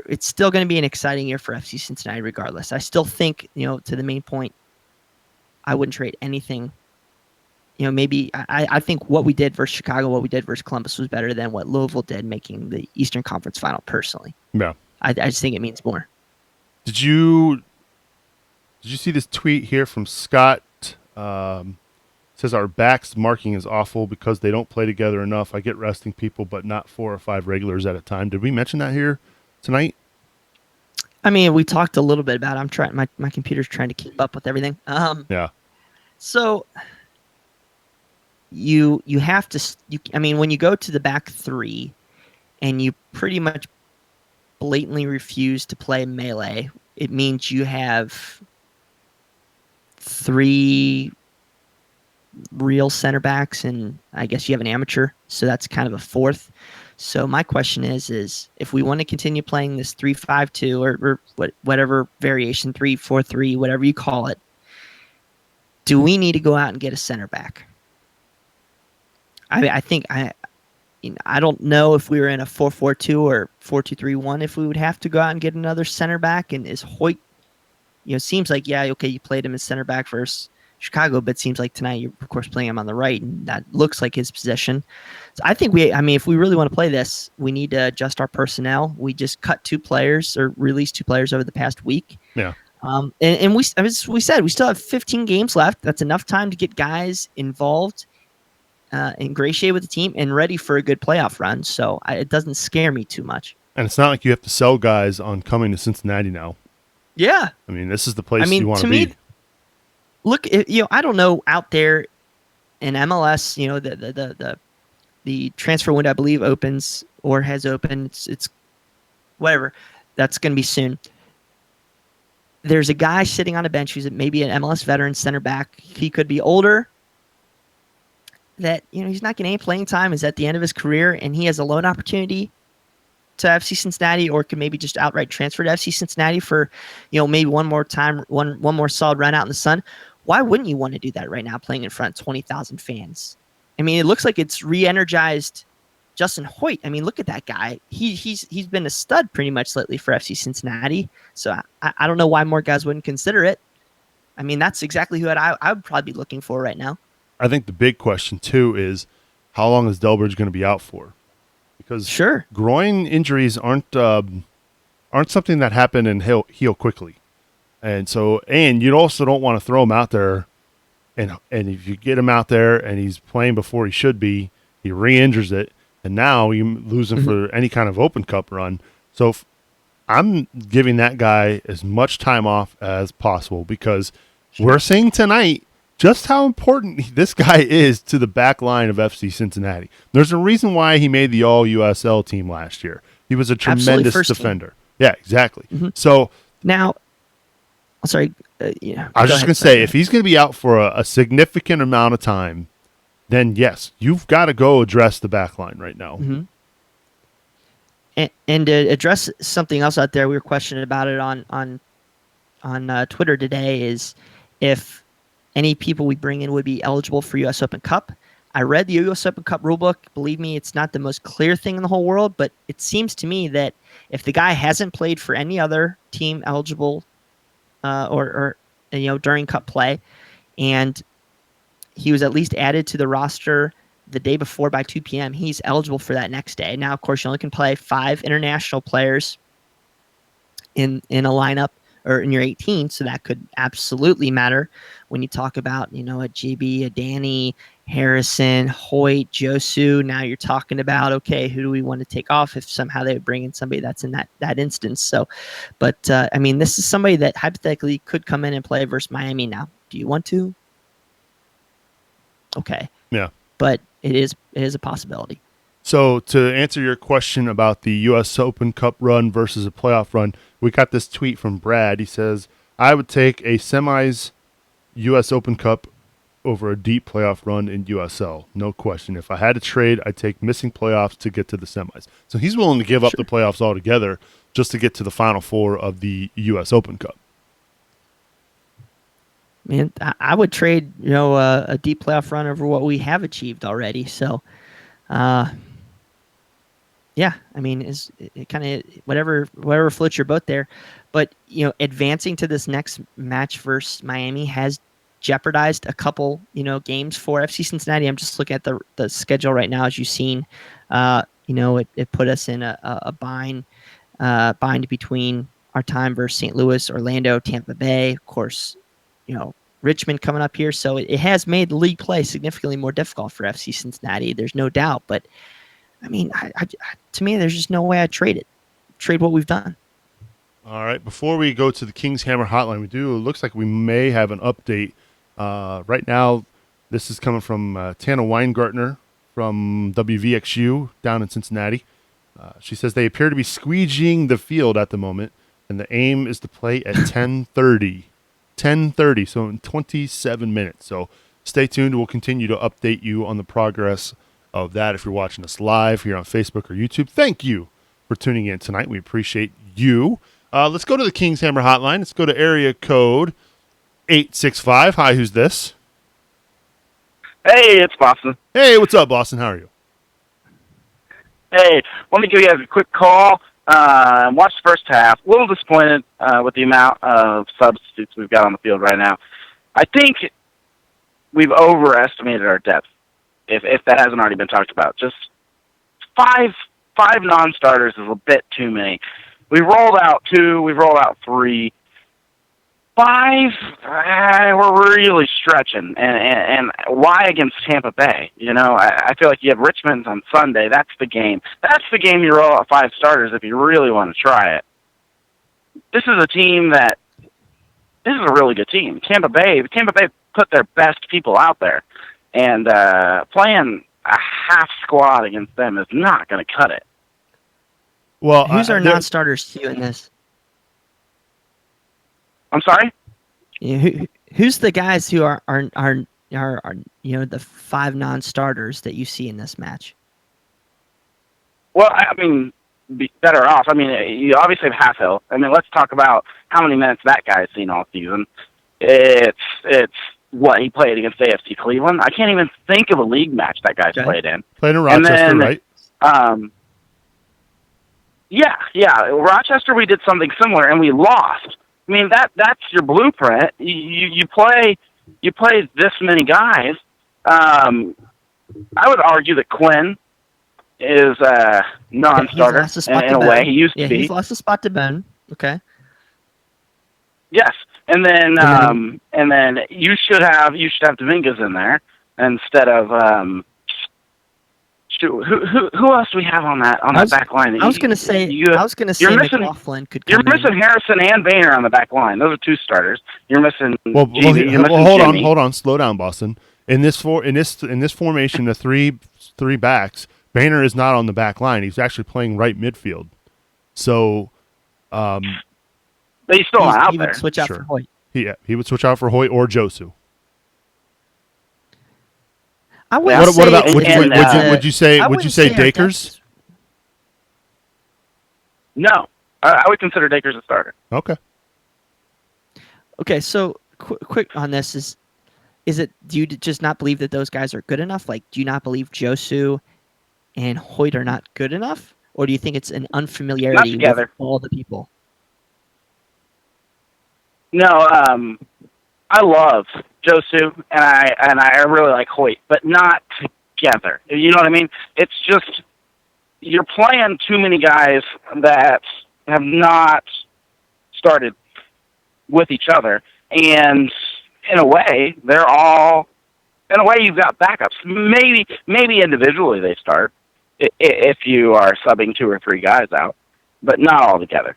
It's still going to be an exciting year for FC Cincinnati regardless. I still think, to the main point, I wouldn't trade anything. Maybe I think what we did versus Chicago, what we did versus Columbus was better than what Louisville did making the Eastern Conference final personally. Yeah. I just think it means more. Did you Did you see this tweet here from Scott? Says our backs marking is awful because they don't play together enough. I get resting people, but not 4 or 5 regulars at a time. Did we mention that here tonight? I mean, we talked a little bit about it. I'm trying. My computer's trying to keep up with everything. Yeah. So you have to. I mean, when you go to the back three, and you pretty much blatantly refuse to play melee, it means you have 3 real center backs, and I guess you have an amateur, so that's kind of a 4th. So my question is if we want to continue playing this 3-5-2 or whatever variation, 3-4-3, whatever you call it, do we need to go out and get a center back? I think I don't know if we were in a 4-4-2 or 4-2-3-1 if we would have to go out and get another center back. And is Hoyt, seems like, yeah, okay, you played him as center back versus Chicago, but it seems like tonight you're, of course, playing him on the right, and that looks like his position. So I think if we really want to play this, we need to adjust our personnel. We just cut 2 players or released 2 players over the past week. Yeah. And we said we still have 15 games left. That's enough time to get guys involved, ingratiate with the team, and ready for a good playoff run. So it doesn't scare me too much. And it's not like you have to sell guys on coming to Cincinnati now. Yeah. I mean, this is the place you want to be. Me, look, I don't know out there in MLS, the transfer window, I believe, opens or has opened. It's whatever. That's going to be soon. There's a guy sitting on a bench who's maybe an MLS veteran center back. He could be older. That he's not getting any playing time. Is at the end of his career, and he has a loan opportunity to FC Cincinnati, or could maybe just outright transfer to FC Cincinnati for, maybe one more time, one more solid run out in the sun. Why wouldn't you want to do that right now, playing in front of 20,000 fans? I mean, it looks like it's re-energized Justin Hoyt. I mean, look at that guy. He's been a stud pretty much lately for FC Cincinnati. So I don't know why more guys wouldn't consider it. I mean, that's exactly who I would probably be looking for right now. I think the big question too is how long is Delbridge going to be out for? Because groin injuries aren't something that happen and heal quickly, and you also don't want to throw him out there, and if you get him out there and he's playing before he should be, he re-injures it, and now you lose him for any kind of Open Cup run. So I'm giving that guy as much time off as possible because we're seeing tonight just how important this guy is to the back line of FC Cincinnati. There's a reason why he made the All-USL team last year. He was a tremendous defender. Team. Yeah, exactly. Mm-hmm. So now, sorry. I was just going to say, if he's going to be out for a significant amount of time, then yes, you've got to go address the back line right now. Mm-hmm. And to address something else out there, we were questioning about it on Twitter today, is if any people we bring in would be eligible for U.S. Open Cup. I read the U.S. Open Cup rulebook. Believe me, it's not the most clear thing in the whole world, but it seems to me that if the guy hasn't played for any other team eligible or during Cup play, and he was at least added to the roster the day before by 2 p.m., he's eligible for that next day. Now, of course, you only can play 5 international players in a lineup or in your 18, so that could absolutely matter when you talk about, a GB, a Danny, Harrison, Hoyt, Josu. Now you're talking about, okay, who do we want to take off if somehow they would bring in somebody that's in that instance. So, but this is somebody that hypothetically could come in and play versus Miami now. Do you want to? Okay. Yeah. But it is a possibility. So to answer your question about the U.S. Open Cup run versus a playoff run, we got this tweet from Brad. He says, I would take a semis U.S. Open Cup over a deep playoff run in USL. No question. If I had to trade, I'd take missing playoffs to get to the semis. So he's willing to give up the playoffs altogether just to get to the Final Four of the U.S. Open Cup. Man, I would trade, a deep playoff run over what we have achieved already. So, yeah, is it kind of whatever floats your boat there. But, advancing to this next match versus Miami has jeopardized a couple, games for FC Cincinnati. I'm just looking at the schedule right now, as you've seen. It put us in a bind between our time versus St. Louis, Orlando, Tampa Bay, of course, Richmond coming up here. So it has made league play significantly more difficult for FC Cincinnati. There's no doubt. But, I mean, to me, there's just no way I'd trade what we've done. All right. Before we go to the King's Hammer hotline, it looks like we may have an update. Right now, this is coming from Tana Weingartner from WVXU down in Cincinnati. She says they appear to be squeegeeing the field at the moment, and the aim is to play at 10:30. 10:30, so in 27 minutes. So stay tuned. We'll continue to update you on the progress of that if you're watching us live here on Facebook or YouTube. Thank you for tuning in tonight. We appreciate you. Let's go to the King's Hammer hotline. Let's go to area code 865. Hi, who's this? Hey, it's Boston. Hey, what's up, Boston? How are you? Hey, let me give you guys a quick call. Watch the first half. A little disappointed with the amount of substitutes we've got on the field right now. I think we've overestimated our depth, if that hasn't already been talked about. Just five non-starters is a bit too many. We rolled out 2. We rolled out 3. 5, we're really stretching. And why against Tampa Bay? I feel like you have Richmond on Sunday. That's the game. That's the game you roll out 5 starters if you really want to try it. This is a really good team. Tampa Bay put their best people out there. And playing a half squad against them is not going to cut it. Well, who's our non-starters to you in this? I'm sorry? Yeah, who's the guys who are the 5 non-starters that you see in this match? Well, I mean, be better off. I mean, you obviously have Halfhill. I mean, let's talk about how many minutes that guy's seen all season. It's what he played against AFC Cleveland. I can't even think of a league match that guy's played in. Played in Rochester, right? Yeah. Rochester, we did something similar, and we lost. I mean, that's your blueprint. You play this many guys. I would argue that Quinn is a non-starter in a way. He used to be. He's lost a spot to Ben. Okay. Yes, and then you should have Dominguez in there instead of who else do we have on that back line? I was going to say McLaughlin could come You're missing Harrison and Boehner on the back line. Those are 2 starters. You're missing. Hold on, slow down, Boston. In this formation, the three backs, Boehner is not on the back line. He's actually playing right midfield. So, but he's still not out there. He would switch out for Hoyt. He would switch out for Hoyt or Josu. What about would you say Dakers? No, I would consider Dakers a starter. Okay, so quick on this is it? Do you just not believe that those guys are good enough? Like, do you not believe Josu and Hoyt are not good enough, or do you think it's an unfamiliarity with all the people? No, I love Josu and I really like Hoyt, but not together. You know what I mean? It's just you're playing too many guys that have not started with each other, and in a way, you've got backups. Maybe individually they start if you are subbing 2 or 3 guys out, but not all together.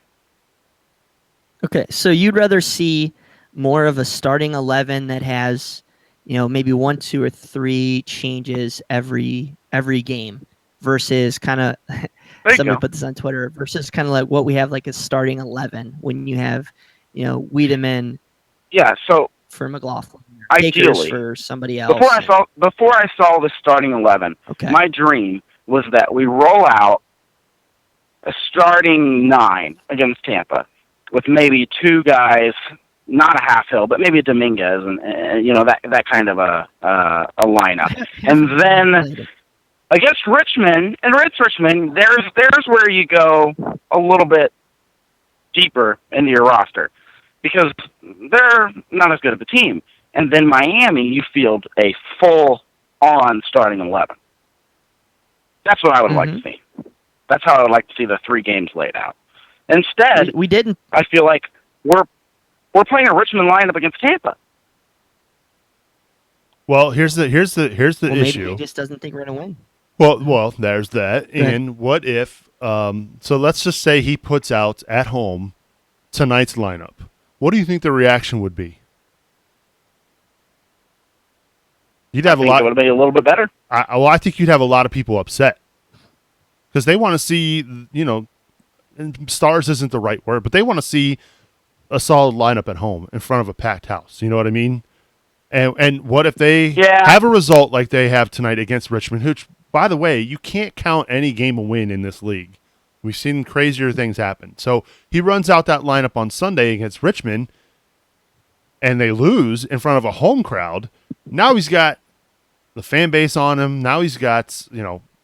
Okay, so you'd rather see more of a starting 11 that has, maybe 1, 2, or 3 changes every game versus kind of somebody put this on Twitter versus kind of like what we have like a starting 11 when you have, Wiedemann. Yeah. So for McLaughlin, ideally for somebody else. Before I saw the starting 11, my dream was that we roll out a starting 9 against Tampa with maybe 2 guys. Not a Halfhill, but maybe a Dominguez, and that kind of a lineup. And then against Richmond, there's where you go a little bit deeper into your roster because they're not as good of a team. And then Miami, you field a full-on starting 11. That's what I would like to see. That's how I would like to see the 3 games laid out. Instead, We didn't. I feel like we're playing a Richmond lineup against Tampa. Well, here's the Well, maybe issue. he just doesn't think we're going to win. Well, there's that. Go ahead. And what if? So let's just say he puts out at home tonight's lineup. What do you think the reaction would be? You'd have I think it would have been a little bit better. I think you'd have a lot of people upset because they want to see, and stars isn't the right word, but they want to see a solid lineup at home in front of a packed house. You know what I mean? And what if they have a result like they have tonight against Richmond, which, by the way, you can't count any game a win in this league. We've seen crazier things happen. So he runs out that lineup on Sunday against Richmond, and they lose in front of a home crowd. Now he's got the fan base on him. Now he's got,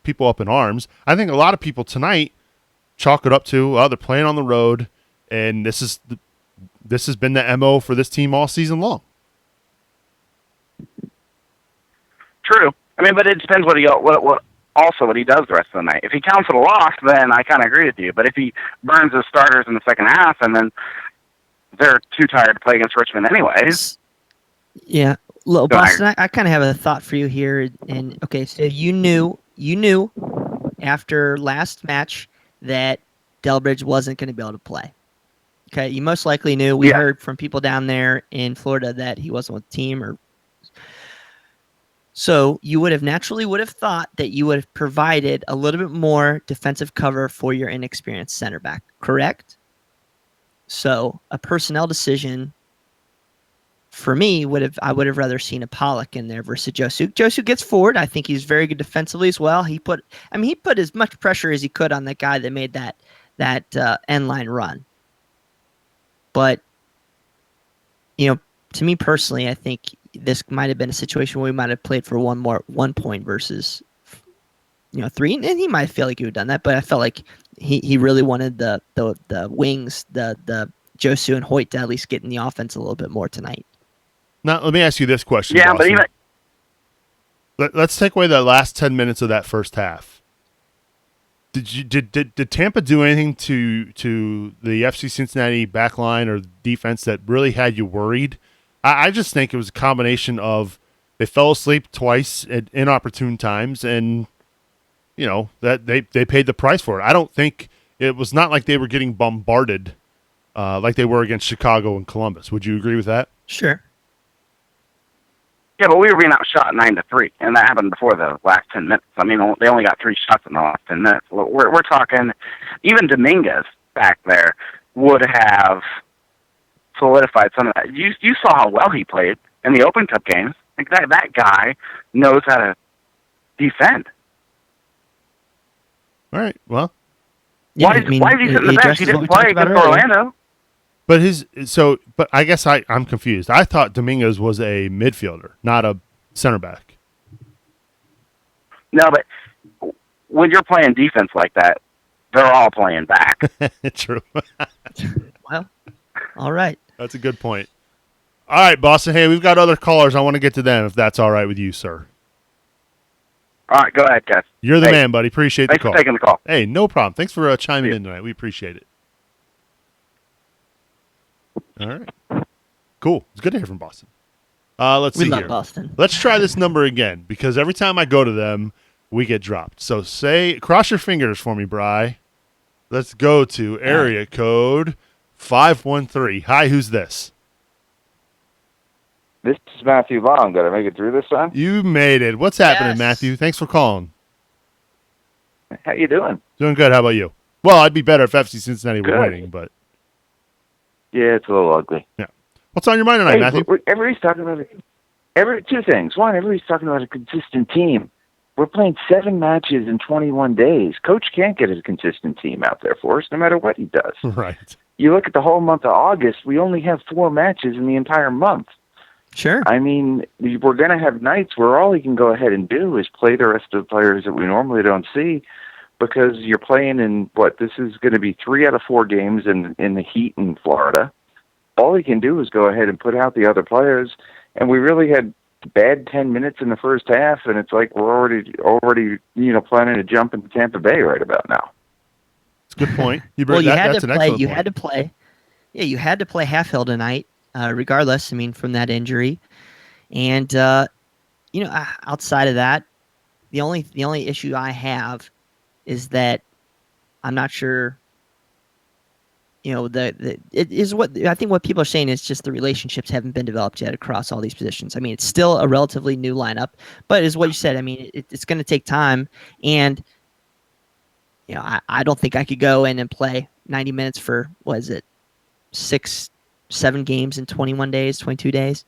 people up in arms. I think a lot of people tonight chalk it up to, they're playing on the road, and this has been the MO for this team all season long. True. I mean, but it depends what he does the rest of the night. If he counts it a loss, then I kind of agree with you. But if he burns his starters in the second half, and then they're too tired to play against Richmond anyways. Yeah. Look, Boston, I kind of have a thought for you here. And okay, so you knew after last match that Delbridge wasn't going to be able to play. Okay, you most likely knew. We heard from people down there in Florida that he wasn't with the team, so you would have thought that you would have provided a little bit more defensive cover for your inexperienced center back, correct? So a personnel decision for me I would have rather seen a Pollock in there versus Josu. Josu gets forward. I think he's very good defensively as well. He put as much pressure as he could on that guy that made that end line run. But to me personally, I think this might have been a situation where we might have played for 1 point versus 3, and he might feel like he would have done that. But I felt like he really wanted the wings, the Josu and Hoyt to at least get in the offense a little bit more tonight. Now, let me ask you this question. Yeah, Boston. but even let's take away the last 10 minutes of that first half. Did Tampa do anything to the FC Cincinnati backline or defense that really had you worried? I just think it was a combination of they fell asleep twice at inopportune times, and that they paid the price for it. I don't think it was not like they were getting bombarded like they were against Chicago and Columbus. Would you agree with that? Sure. Yeah, but we were being outshot 9-3, and that happened before the last 10 minutes. I mean, they only got 3 shots in the last 10 minutes. We're talking, even Dominguez back there would have solidified some of that. You saw how well he played in the Open Cup games. Like that guy knows how to defend. All right. Well, why did he sit in the bench? He didn't play against Orlando. But I guess I'm confused. I thought Dominguez was a midfielder, not a center back. No, but when you're playing defense like that, they're all playing back. True. Well, all right. That's a good point. All right, Boston. Hey, we've got other callers. I want to get to them if that's all right with you, sir. All right, go ahead, guys. You're the man, buddy. Appreciate the call. Thanks for taking the call. Hey, no problem. Thanks for chiming in tonight. We appreciate it. All right. Cool. It's good to hear from Boston. Let's see here. We love Boston. Let's try this number again because every time I go to them, we get dropped. So cross your fingers for me, Bry. Let's go to area code 513. Hi, who's this? This is Matthew Long. Did I make it through this time? You made it. What's happening, Yes. Matthew? Thanks for calling. How you doing? Doing good. How about you? Well, I'd be better if FC Cincinnati were Good. winning, but Yeah, it's a little ugly. yeah. What's on your mind tonight, Matthew? Everybody's talking about two things. One, everybody's talking about a consistent team. We're playing 7 matches in 21 days. Coach can't get a consistent team out there for us, no matter what he does. Right. You look at the whole month of August, we only have 4 matches in the entire month. Sure. I mean, we're going to have nights where all he can go ahead and do is play the rest of the players that we normally don't see because you're playing in, this is going to be 3 out of 4 games in the heat in Florida. All he can do is go ahead and put out the other players, and we really had bad 10 minutes in the first half, and it's like we're already planning to jump into Tampa Bay right about now. Good point. Well, you had that's to an play. excellent You point. had to play. Yeah, you had to play Halfhill tonight, regardless. I mean, from that injury, and outside of that, the only issue I have is that I'm not sure. It is what I think what people are saying is just the relationships haven't been developed yet across all these positions. I mean, it's still a relatively new lineup, but is what you said. I mean, it's going to take time, and I don't think I could go in and play 90 minutes for what is it, 7 games in 21 days, 22 days.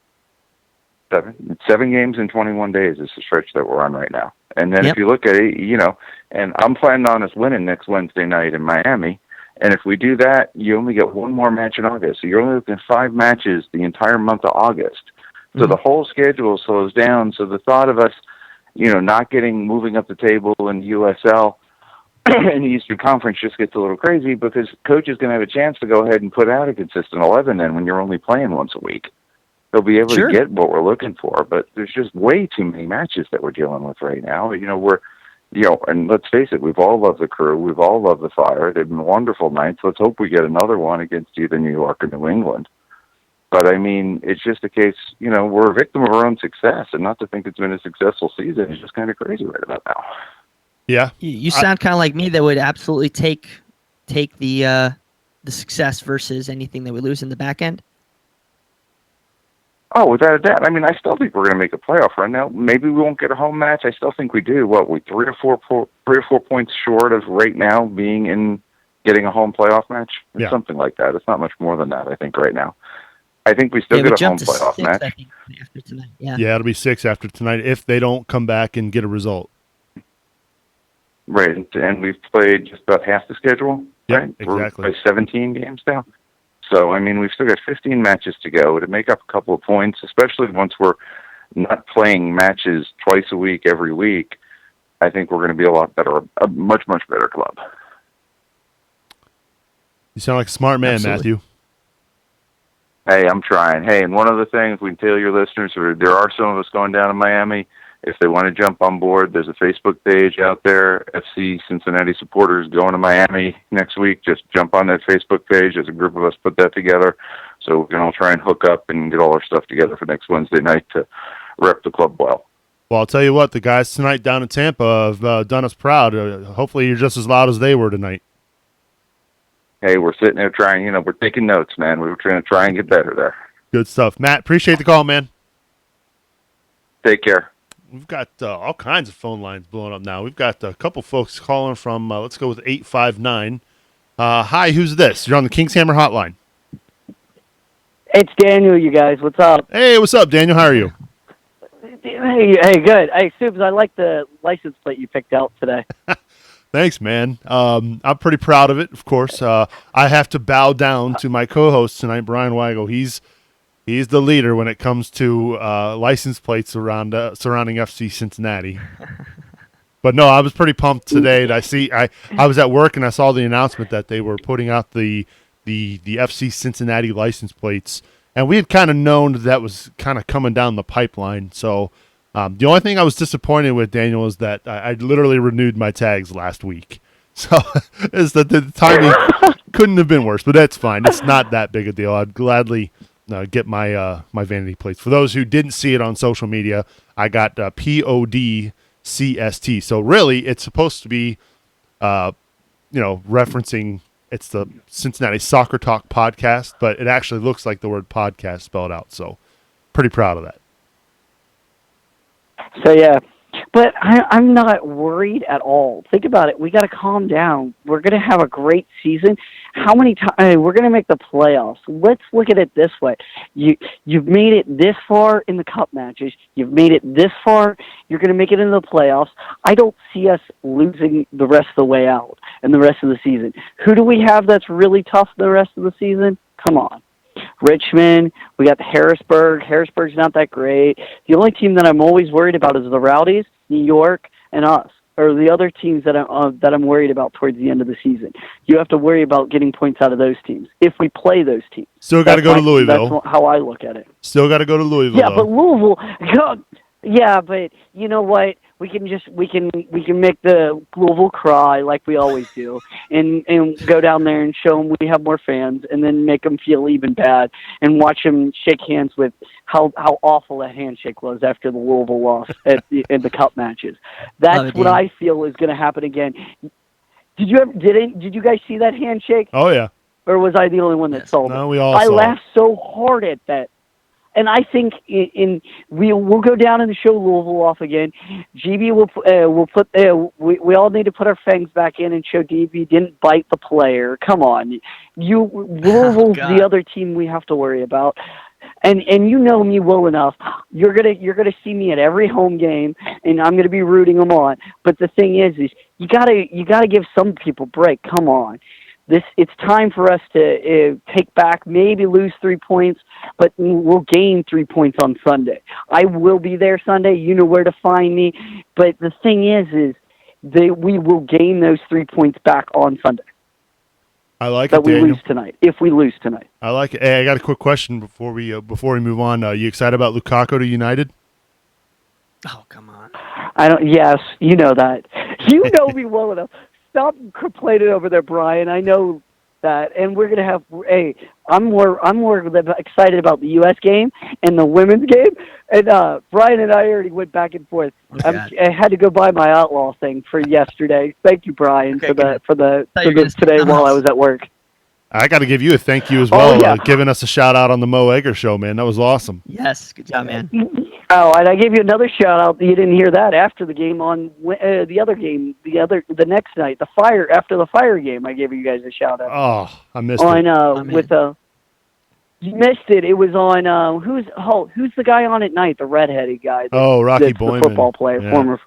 7 games in 21 days is the stretch that we're on right now. And then Yep. if you look at it, and I'm planning on us winning next Wednesday night in Miami. And if we do that, you only get one more match in August. So you're only looking at 5 matches the entire month of August. So the whole schedule slows down. So the thought of us, not moving up the table in the USL and the Eastern Conference just gets a little crazy because coach is going to have a chance to go ahead and put out a consistent 11 then when you're only playing once a week. They'll be able Sure. to get what we're looking for, but there's just way too many matches that we're dealing with right now. And let's face it, we've all loved the Crew. We've all loved the Fire. They've been wonderful nights. Let's hope we get another one against either New York or New England. But, I mean, it's just a case, we're a victim of our own success, and not to think it's been a successful season. It's just kind of crazy right about now. Yeah. You sound kind of like me that would absolutely take the success versus anything that we lose in the back end. Oh, without a doubt. I mean, I still think we're going to make a playoff run. Now, maybe we won't get a home match. I still think we do. We 3 or 4 points short of right now getting a home playoff match? It's something like that. It's not much more than that, I think, right now. I think we still get a home playoff 6, match. I think, after tonight. Yeah, it'll be 6 after tonight if they don't come back and get a result. Right, and we've played just about half the schedule, Yep, right? exactly. We're 17 games now. So, I mean, we've still got 15 matches to go to make up a couple of points, especially once we're not playing matches twice a week, every week. I think we're going to be a lot better, a much, much better club. You sound like a smart man, Absolutely. Matthew. Hey, I'm trying. Hey, and one other thing, if we can tell your listeners, there are some of us going down to Miami. If they want to jump on board, there's a Facebook page out there, FC Cincinnati supporters going to Miami next week. Just jump on that Facebook page. There's a group of us put that together. So we can all try and hook up and get all our stuff together for next Wednesday night to rep the club well. Well, I'll tell you what, the guys tonight down in Tampa have done us proud. Hopefully you're just as loud as they were tonight. Hey, we're sitting there trying, we're taking notes, man. We were trying to try and get better there. Good stuff. Matt, appreciate the call, man. Take care. We've got all kinds of phone lines blowing up now. We've got a couple folks calling from, let's go with 859. Hi, who's this? You're on the King's Hammer hotline. It's Daniel, you guys. What's up? Hey, what's up, Daniel? How are you? Hey, good. Hey, Subs, I like the license plate you picked out today. Thanks, man. I'm pretty proud of it, of course. I have to bow down to my co-host tonight, Bryan Weigel. He's the leader when it comes to license plates surrounding FC Cincinnati. But no, I was pretty pumped today. I was at work and I saw the announcement that they were putting out the FC Cincinnati license plates, and we had kind of known that was kind of coming down the pipeline. So the only thing I was disappointed with, Daniel, is that I literally renewed my tags last week. So is that the timing couldn't have been worse, but that's fine. It's not that big a deal. I'd gladly get my vanity plates. For those who didn't see it on social media, I got PODCST. So really, it's supposed to be, referencing it's the Cincinnati Soccer Talk podcast, but it actually looks like the word podcast spelled out. So pretty proud of that. So, yeah. But I'm not worried at all. Think about it. We got to calm down. We're going to have a great season. How many times we're going to make the playoffs? Let's look at it this way. You've made it this far in the cup matches. You've made it this far. You're going to make it into the playoffs. I don't see us losing the rest of the way out and the rest of the season. Who do we have that's really tough the rest of the season? Come on. Richmond, we got the Harrisburg. Harrisburg's not that great. The only team that I'm always worried about is the Rowdies, New York, and us, or the other teams that I'm worried about towards the end of the season. You have to worry about getting points out of those teams if we play those teams. Still got to go to Louisville. That's how I look at it. Still got to go to Louisville. Yeah, but Louisville, God, Yeah, but you know what? We can make the Louisville cry like we always do, and go down there and show them we have more fans, and then make them feel even bad, and watch them shake hands with how awful that handshake was after the Louisville loss in the cup matches. That's what I feel is going to happen again. Did you guys see that handshake? Oh yeah. Or was I the only one that saw it? No, we all I saw laughed so hard at that. And I think we'll go down and show Louisville off again. GB will put we all need to put our fangs back in and show DB didn't bite the player. Come on, Louisville's the other team we have to worry about. And you know me well enough. You're gonna see me at every home game, and I'm gonna be rooting them on. But the thing is you gotta give some people a break. Come on. It's time for us to take back, maybe lose 3 points, but we'll gain 3 points on Sunday. I will be there Sunday. You know where to find me. But the thing is we will gain those 3 points back on Sunday. I like it, Daniel. We lose tonight. If we lose tonight, I like it. Hey, I got a quick question before we move on. You excited about Lukaku to United? Oh, come on. I don't. Yes, you know that. You know me well enough. Stop complaining over there, Bryan. I know that, and we're gonna have. Hey, I'm more excited about the U.S. game and the women's game. And Bryan and I already went back and forth. I had to go buy my outlaw thing for yesterday. Thank you, Bryan, for the today while I was at work. I got to give you a thank you as well, giving us a shout out on the Mo Egger show, man. That was awesome. Yes, good job, man. Oh, and I gave you another shout out. You didn't hear that after the game on the other game, the next night, after the Fire game. I gave you guys a shout out. Oh, I missed it. You missed it. It was on who's the guy on at night, the redheaded guy? Rocky Boyman, the football player, former.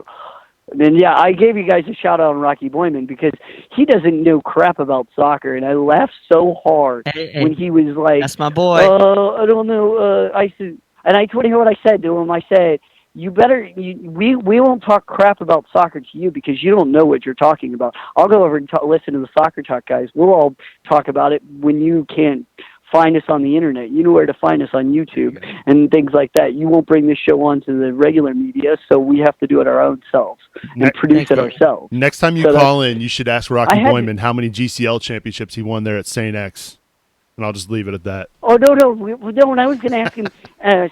Then I gave you guys a shout out on Rocky Boyman because he doesn't know crap about soccer, and I laughed so hard when he was like, "That's my boy." I don't know. I said, and I told you what I said to him. I said, "You better. We won't talk crap about soccer to you because you don't know what you're talking about. I'll go over and listen to the Soccer Talk guys. We'll all talk about it when you can't find us on the internet. You know where to find us on YouTube and things like that. You won't bring this show on to the regular media, so we have to do it our own selves and produce it ourselves. Next time you call in, you should ask Rocky Boyman how many GCL championships he won there at St. X, and I'll just leave it at that. Oh no! And I was going to ask him.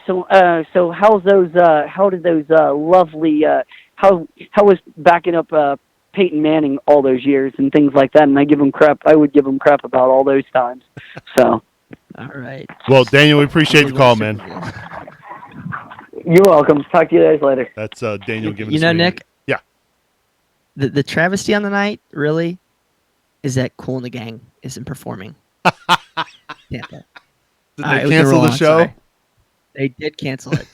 So how's those? How did those lovely? How was backing up Peyton Manning all those years and things like that? And I would give him crap about all those times. So. All right. Well, Daniel, we appreciate the call, man. You're welcome. Talk to you guys later. That's Daniel giving us. You know, Nick. Yeah. The travesty on the night really is that Kool and the Gang isn't performing. Tampa. Did they cancel the show? Sorry. They did cancel it.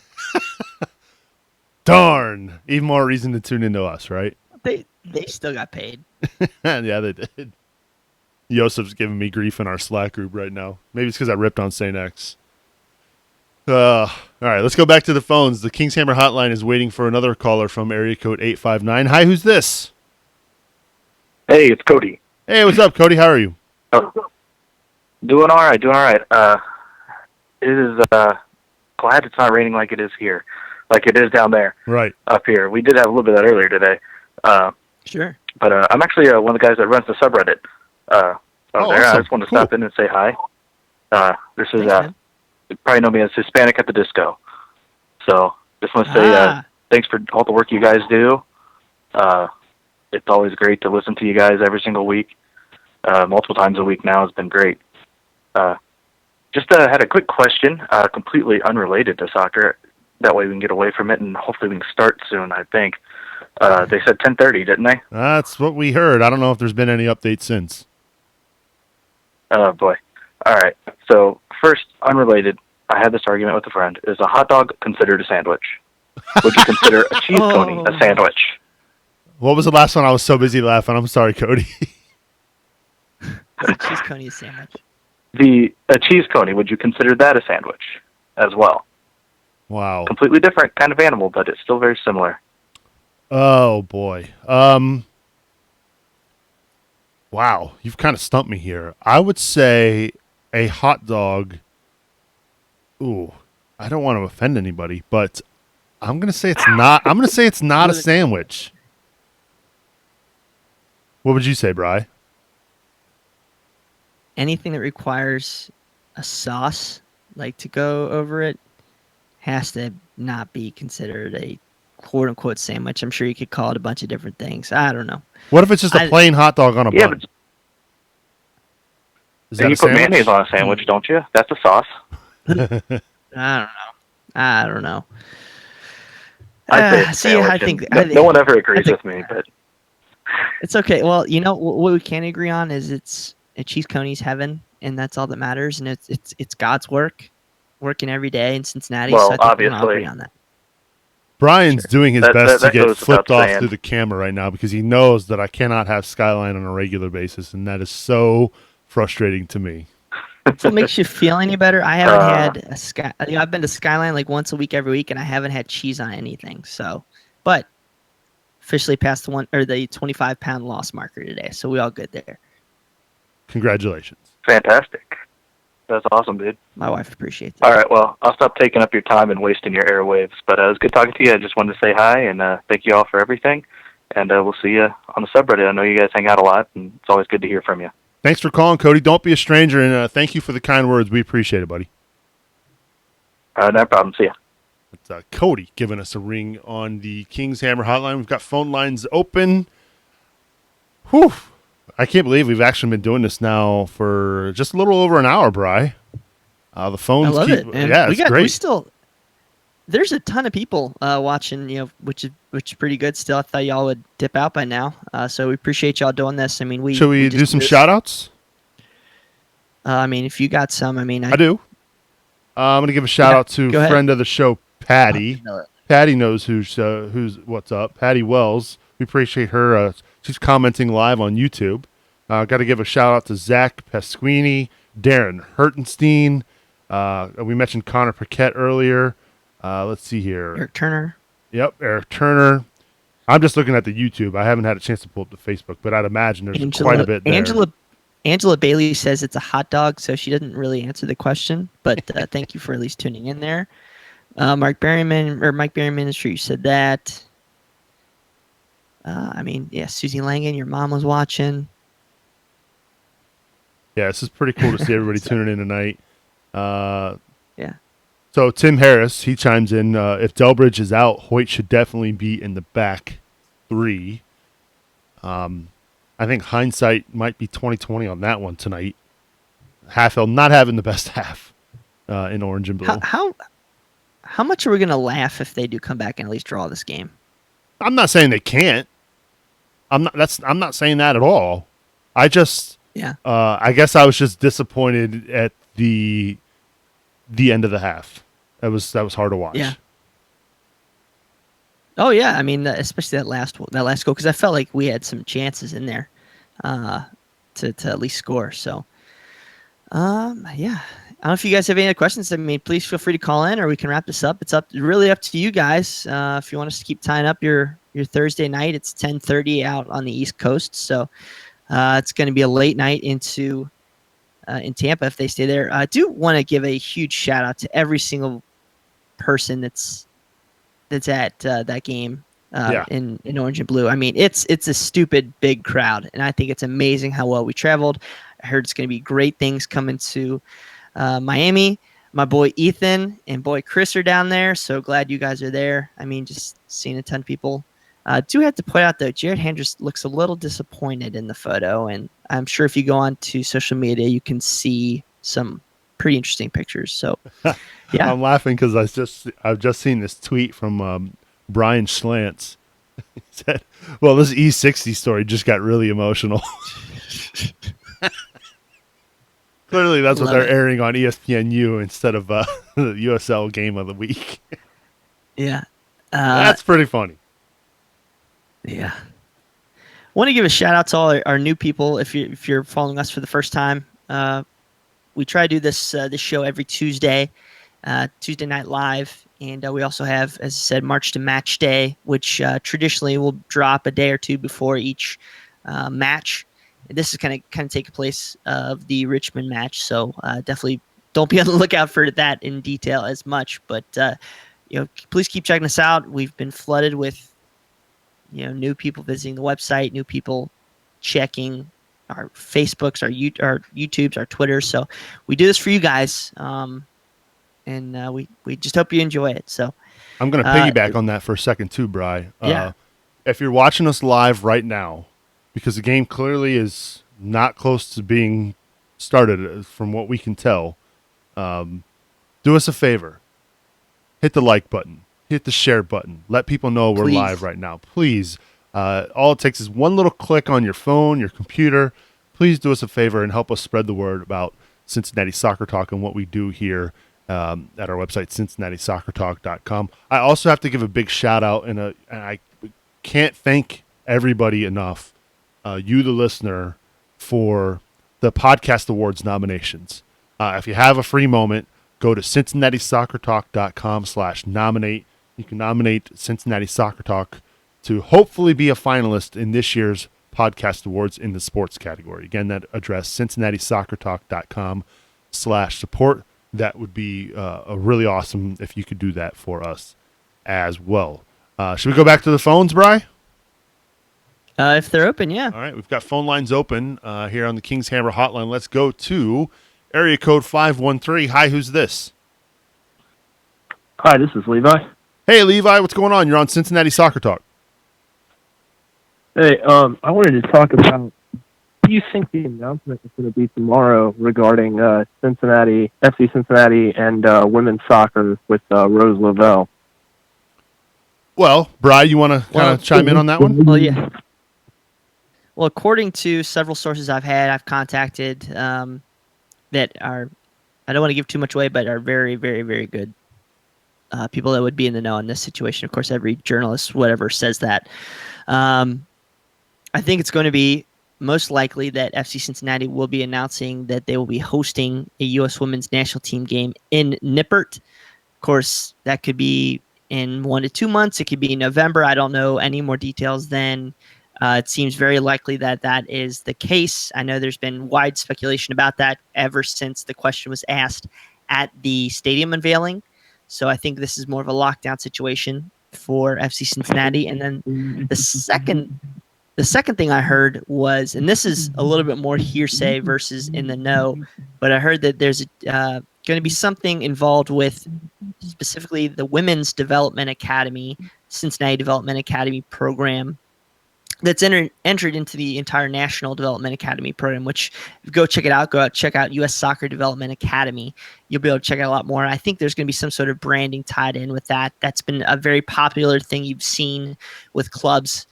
Darn! Even more reason to tune into us, right? They still got paid. Yeah, they did. Yosef's giving me grief in our Slack group right now. Maybe it's because I ripped on St. X. All right, let's go back to the phones. The King's Hammer hotline is waiting for another caller from area code 859. Hi, who's this? Hey, it's Cody. Hey, what's up, Cody? How are you? Oh, doing all right. It is glad it's not raining like it is here, like it is down there. Right. Up here. We did have a little bit of that earlier today. Sure. But I'm actually one of the guys that runs the subreddit. There. Awesome. I just want to stop in and say hi. This is you probably know me as Hispanic at the Disco. So just want to say thanks for all the work you guys do. It's always great to listen to you guys every single week. Multiple times a week now has been great. Just had a quick question, completely unrelated to soccer. That way we can get away from it and hopefully we can start soon, I think. They said 10:30, didn't they? That's what we heard. I don't know if there's been any updates since. Oh, boy. All right. So, first, unrelated, I had this argument with a friend. Is a hot dog considered a sandwich? Would you consider a cheese coney a sandwich? What was the last one? I was so busy laughing. I'm sorry, Cody. A cheese coney a sandwich? A cheese coney, would you consider that a sandwich as well? Wow. Completely different kind of animal, but it's still very similar. Oh, boy. Wow, you've kind of stumped me here. I would say a hot dog. Ooh, I don't want to offend anybody, but I'm gonna say it's not. I'm gonna say it's not a sandwich. What would you say, Bri? Anything that requires a sauce, like to go over it, has to not be considered a quote unquote sandwich. I'm sure you could call it a bunch of different things. I don't know. What if it's just a plain hot dog on a bun? Is that you a put sandwich? mayonnaise on a sandwich, don't you? That's a sauce. I don't know. I'd say it's a sandwich, and no one ever agrees with me, but it's okay. Well, you know what we can agree on is it's a cheese coney's heaven, and that's all that matters. And it's God's working every day in Cincinnati. Well, so I think obviously. we can all agree on that. Brian's doing his best to get goes flipped without off saying. through the camera right now because he knows that I cannot have Skyline on a regular basis, and that is so frustrating to me. So it makes you feel any better? I haven't had I've been to Skyline like once a week, every week, and I haven't had cheese on anything. So, but officially passed the 25-pound loss marker today. So we all good there. Congratulations. Fantastic. That's awesome, dude. My wife appreciates it. All right, well, I'll stop taking up your time and wasting your airwaves. But it was good talking to you. I just wanted to say hi and thank you all for everything. And we'll see you on the subreddit. I know you guys hang out a lot, and it's always good to hear from you. Thanks for calling, Cody. Don't be a stranger, and thank you for the kind words. We appreciate it, buddy. No problem. See ya. It's Cody giving us a ring on the King's Hammer hotline. We've got phone lines open. Whew. I can't believe we've actually been doing this now for just a little over an hour, Bri. The phones I love it, man. Yeah, it's great. There's a ton of people watching, which is pretty good still. I thought y'all would dip out by now. So we appreciate y'all doing this. I mean, Should we do some shout-outs? I mean, if you got some, I do. I'm going to give a shout-out to friend of the show, Patty. Patty knows who's what's up. Patty Wells. We appreciate her. She's commenting live on YouTube. Got to give a shout-out to Zach Pasquini, Darren Hertenstein. We mentioned Connor Paquette earlier. Let's see here. Eric Turner. Yep, Eric Turner. I'm just looking at the YouTube. I haven't had a chance to pull up the Facebook, but I'd imagine there's quite a bit there. Angela Bailey says it's a hot dog, so she doesn't really answer the question, but thank you for at least tuning in there. Mike Berryman Ministry, you said that. Susie Langan, your mom was watching. Yeah, this is pretty cool to see everybody tuning in tonight. Yeah. So Tim Harris, he chimes in, if Delbridge is out, Hoyt should definitely be in the back three. I think hindsight might be 20/20 on that one tonight. Halfhill not having the best half in orange and blue. How much are we going to laugh if they do come back and at least draw this game? I'm not saying they can't. I'm not saying that at all. I just I guess I was just disappointed at the end of the half. That was hard to watch. Yeah. Oh yeah, I mean, especially that last goal, because I felt like we had some chances in there to at least score. So, yeah. I don't know if you guys have any other questions. I mean, please feel free to call in, or we can wrap this up. It's really up to you guys. If you want us to keep tying up your Thursday night, it's 10:30 out on the East Coast, so it's going to be a late night in Tampa if they stay there. I do want to give a huge shout out to every single person that's at that game in orange and blue. I mean, it's a stupid big crowd, and I think it's amazing how well we traveled. I heard it's going to be great things coming to Miami. My boy Ethan and boy Chris are down there, so glad you guys are there. I mean, just seeing a ton of people. Do have to point out, though, Jared Hendricks looks a little disappointed in the photo, and I'm sure if you go on to social media, you can see some pretty interesting pictures. So, yeah. I'm laughing because I've just seen this tweet from Bryan Schlantz. He said, well, this E60 story just got really emotional. Clearly, that's what they're airing on ESPNU instead of the USL Game of the Week. Yeah. That's pretty funny. Yeah. Want to give a shout out to all our new people. If you're following us for the first time, we try to do this show every Tuesday Night Live, and we also have, as I said, March to Matchday, which traditionally will drop a day or two before each match. This is kind of taking place of the Richmond match, so definitely don't be on the lookout for that in detail as much. But please keep checking us out. We've been flooded with new people visiting the website, new people checking our Facebooks, our YouTubes, our Twitters. So we do this for you guys, and we just hope you enjoy it. So I'm going to piggyback on that for a second too, Bri. Yeah. If you're watching us live right now, because the game clearly is not close to being started from what we can tell, do us a favor. Hit the like button. Hit the share button. Let people know we're live right now. Please. All it takes is one little click on your phone, your computer. Please do us a favor and help us spread the word about Cincinnati Soccer Talk and what we do here at our website, CincinnatiSoccerTalk.com. I also have to give a big shout out, and I can't thank everybody enough, you the listener, for the Podcast Awards nominations. If you have a free moment, go to CincinnatiSoccerTalk.com/nominate. You can nominate Cincinnati Soccer Talk to hopefully be a finalist in this year's Podcast Awards in the sports category. Again, that address, CincinnatiSoccerTalk.com/support. That would be really awesome if you could do that for us as well. Should we go back to the phones, Bri? If they're open, yeah. All right, we've got phone lines open here on the King's Hammer hotline. Let's go to area code 513. Hi, who's this? Hi, this is Levi. Hey, Levi, what's going on? You're on Cincinnati Soccer Talk. Hey, I wanted to talk about, what do you think the announcement is going to be tomorrow regarding Cincinnati, FC Cincinnati, and women's soccer with Rose Lavelle? Well, Bri, you want to kind of chime in on that one? Well, yeah. Well, according to several sources I've contacted that are, I don't want to give too much away, but are very, very, very good people that would be in the know in this situation. Of course, every journalist, whatever, says that. I think it's going to be most likely that FC Cincinnati will be announcing that they will be hosting a U.S. women's national team game in Nippert. Of course, that could be in 1 to 2 months. It could be in November. I don't know any more details then. It seems very likely that that is the case. I know there's been wide speculation about that ever since the question was asked at the stadium unveiling. So I think this is more of a lockdown situation for FC Cincinnati. And then the second thing I heard was, and this is a little bit more hearsay versus in the know, but I heard that there's going to be something involved with specifically the Women's Development Academy, Cincinnati Development Academy program that's entered into the entire National Development Academy program, which go check it out. Go out, check out U.S. Soccer Development Academy. You'll be able to check out a lot more. I think there's going to be some sort of branding tied in with that. That's been a very popular thing you've seen with clubs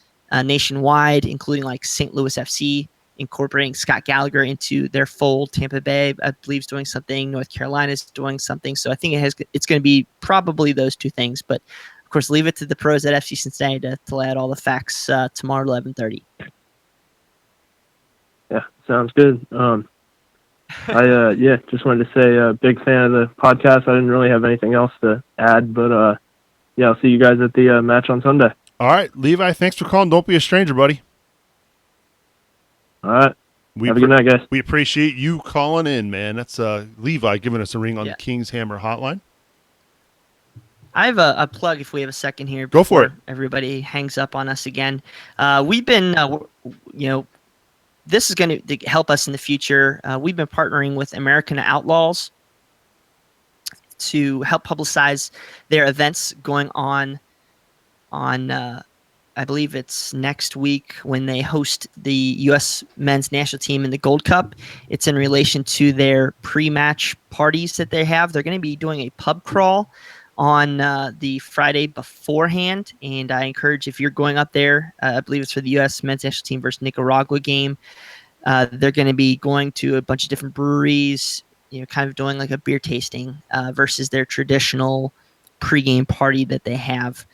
nationwide, including like St. Louis FC, incorporating Scott Gallagher into their fold. Tampa Bay, I believe, is doing something. North Carolina is doing something. So I think it's going to be probably those two things. But of course, leave it to the pros at FC Cincinnati to lay out all the facts tomorrow at 11:30. Yeah, sounds good. I just wanted to say big fan of the podcast. I didn't really have anything else to add, but yeah, I'll see you guys at the match on Sunday. All right, Levi, thanks for calling. Don't be a stranger, buddy. All right. Have a good night, guys. We appreciate you calling in, man. That's Levi giving us a ring on the King's Hammer hotline. I have a plug if we have a second here. Go for it. Everybody hangs up on us again. We've been, this is going to help us in the future. We've been partnering with American Outlaws to help publicize their events going on, I believe it's next week when they host the U.S. men's national team in the Gold Cup. It's in relation to their pre-match parties that they have. They're going to be doing a pub crawl on the Friday beforehand, and I encourage, if you're going up there, I believe it's for the U.S. men's national team versus Nicaragua game, they're going to be going to a bunch of different breweries, kind of doing like a beer tasting versus their traditional pregame party that they have.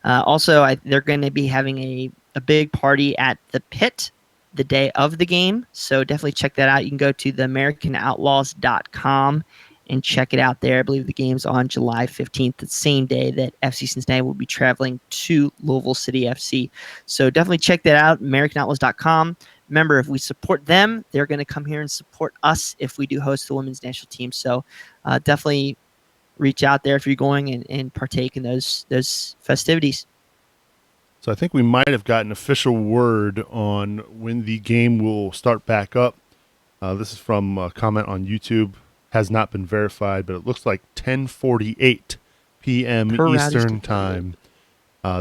Also, they're going to be having a big party at the Pit the day of the game, so definitely check that out. You can go to theamericanoutlaws.com and check it out there. I believe the game's on July 15th, the same day that FC Cincinnati will be traveling to Louisville City FC. So definitely check that out, AmericanOutlaws.com. Remember, if we support them, they're going to come here and support us if we do host the women's national team. So definitely reach out there if you're going and partake in those festivities. So I think we might have gotten official word on when the game will start back up. This is from a comment on YouTube. Has not been verified, but it looks like 10:48 p.m. Eastern time.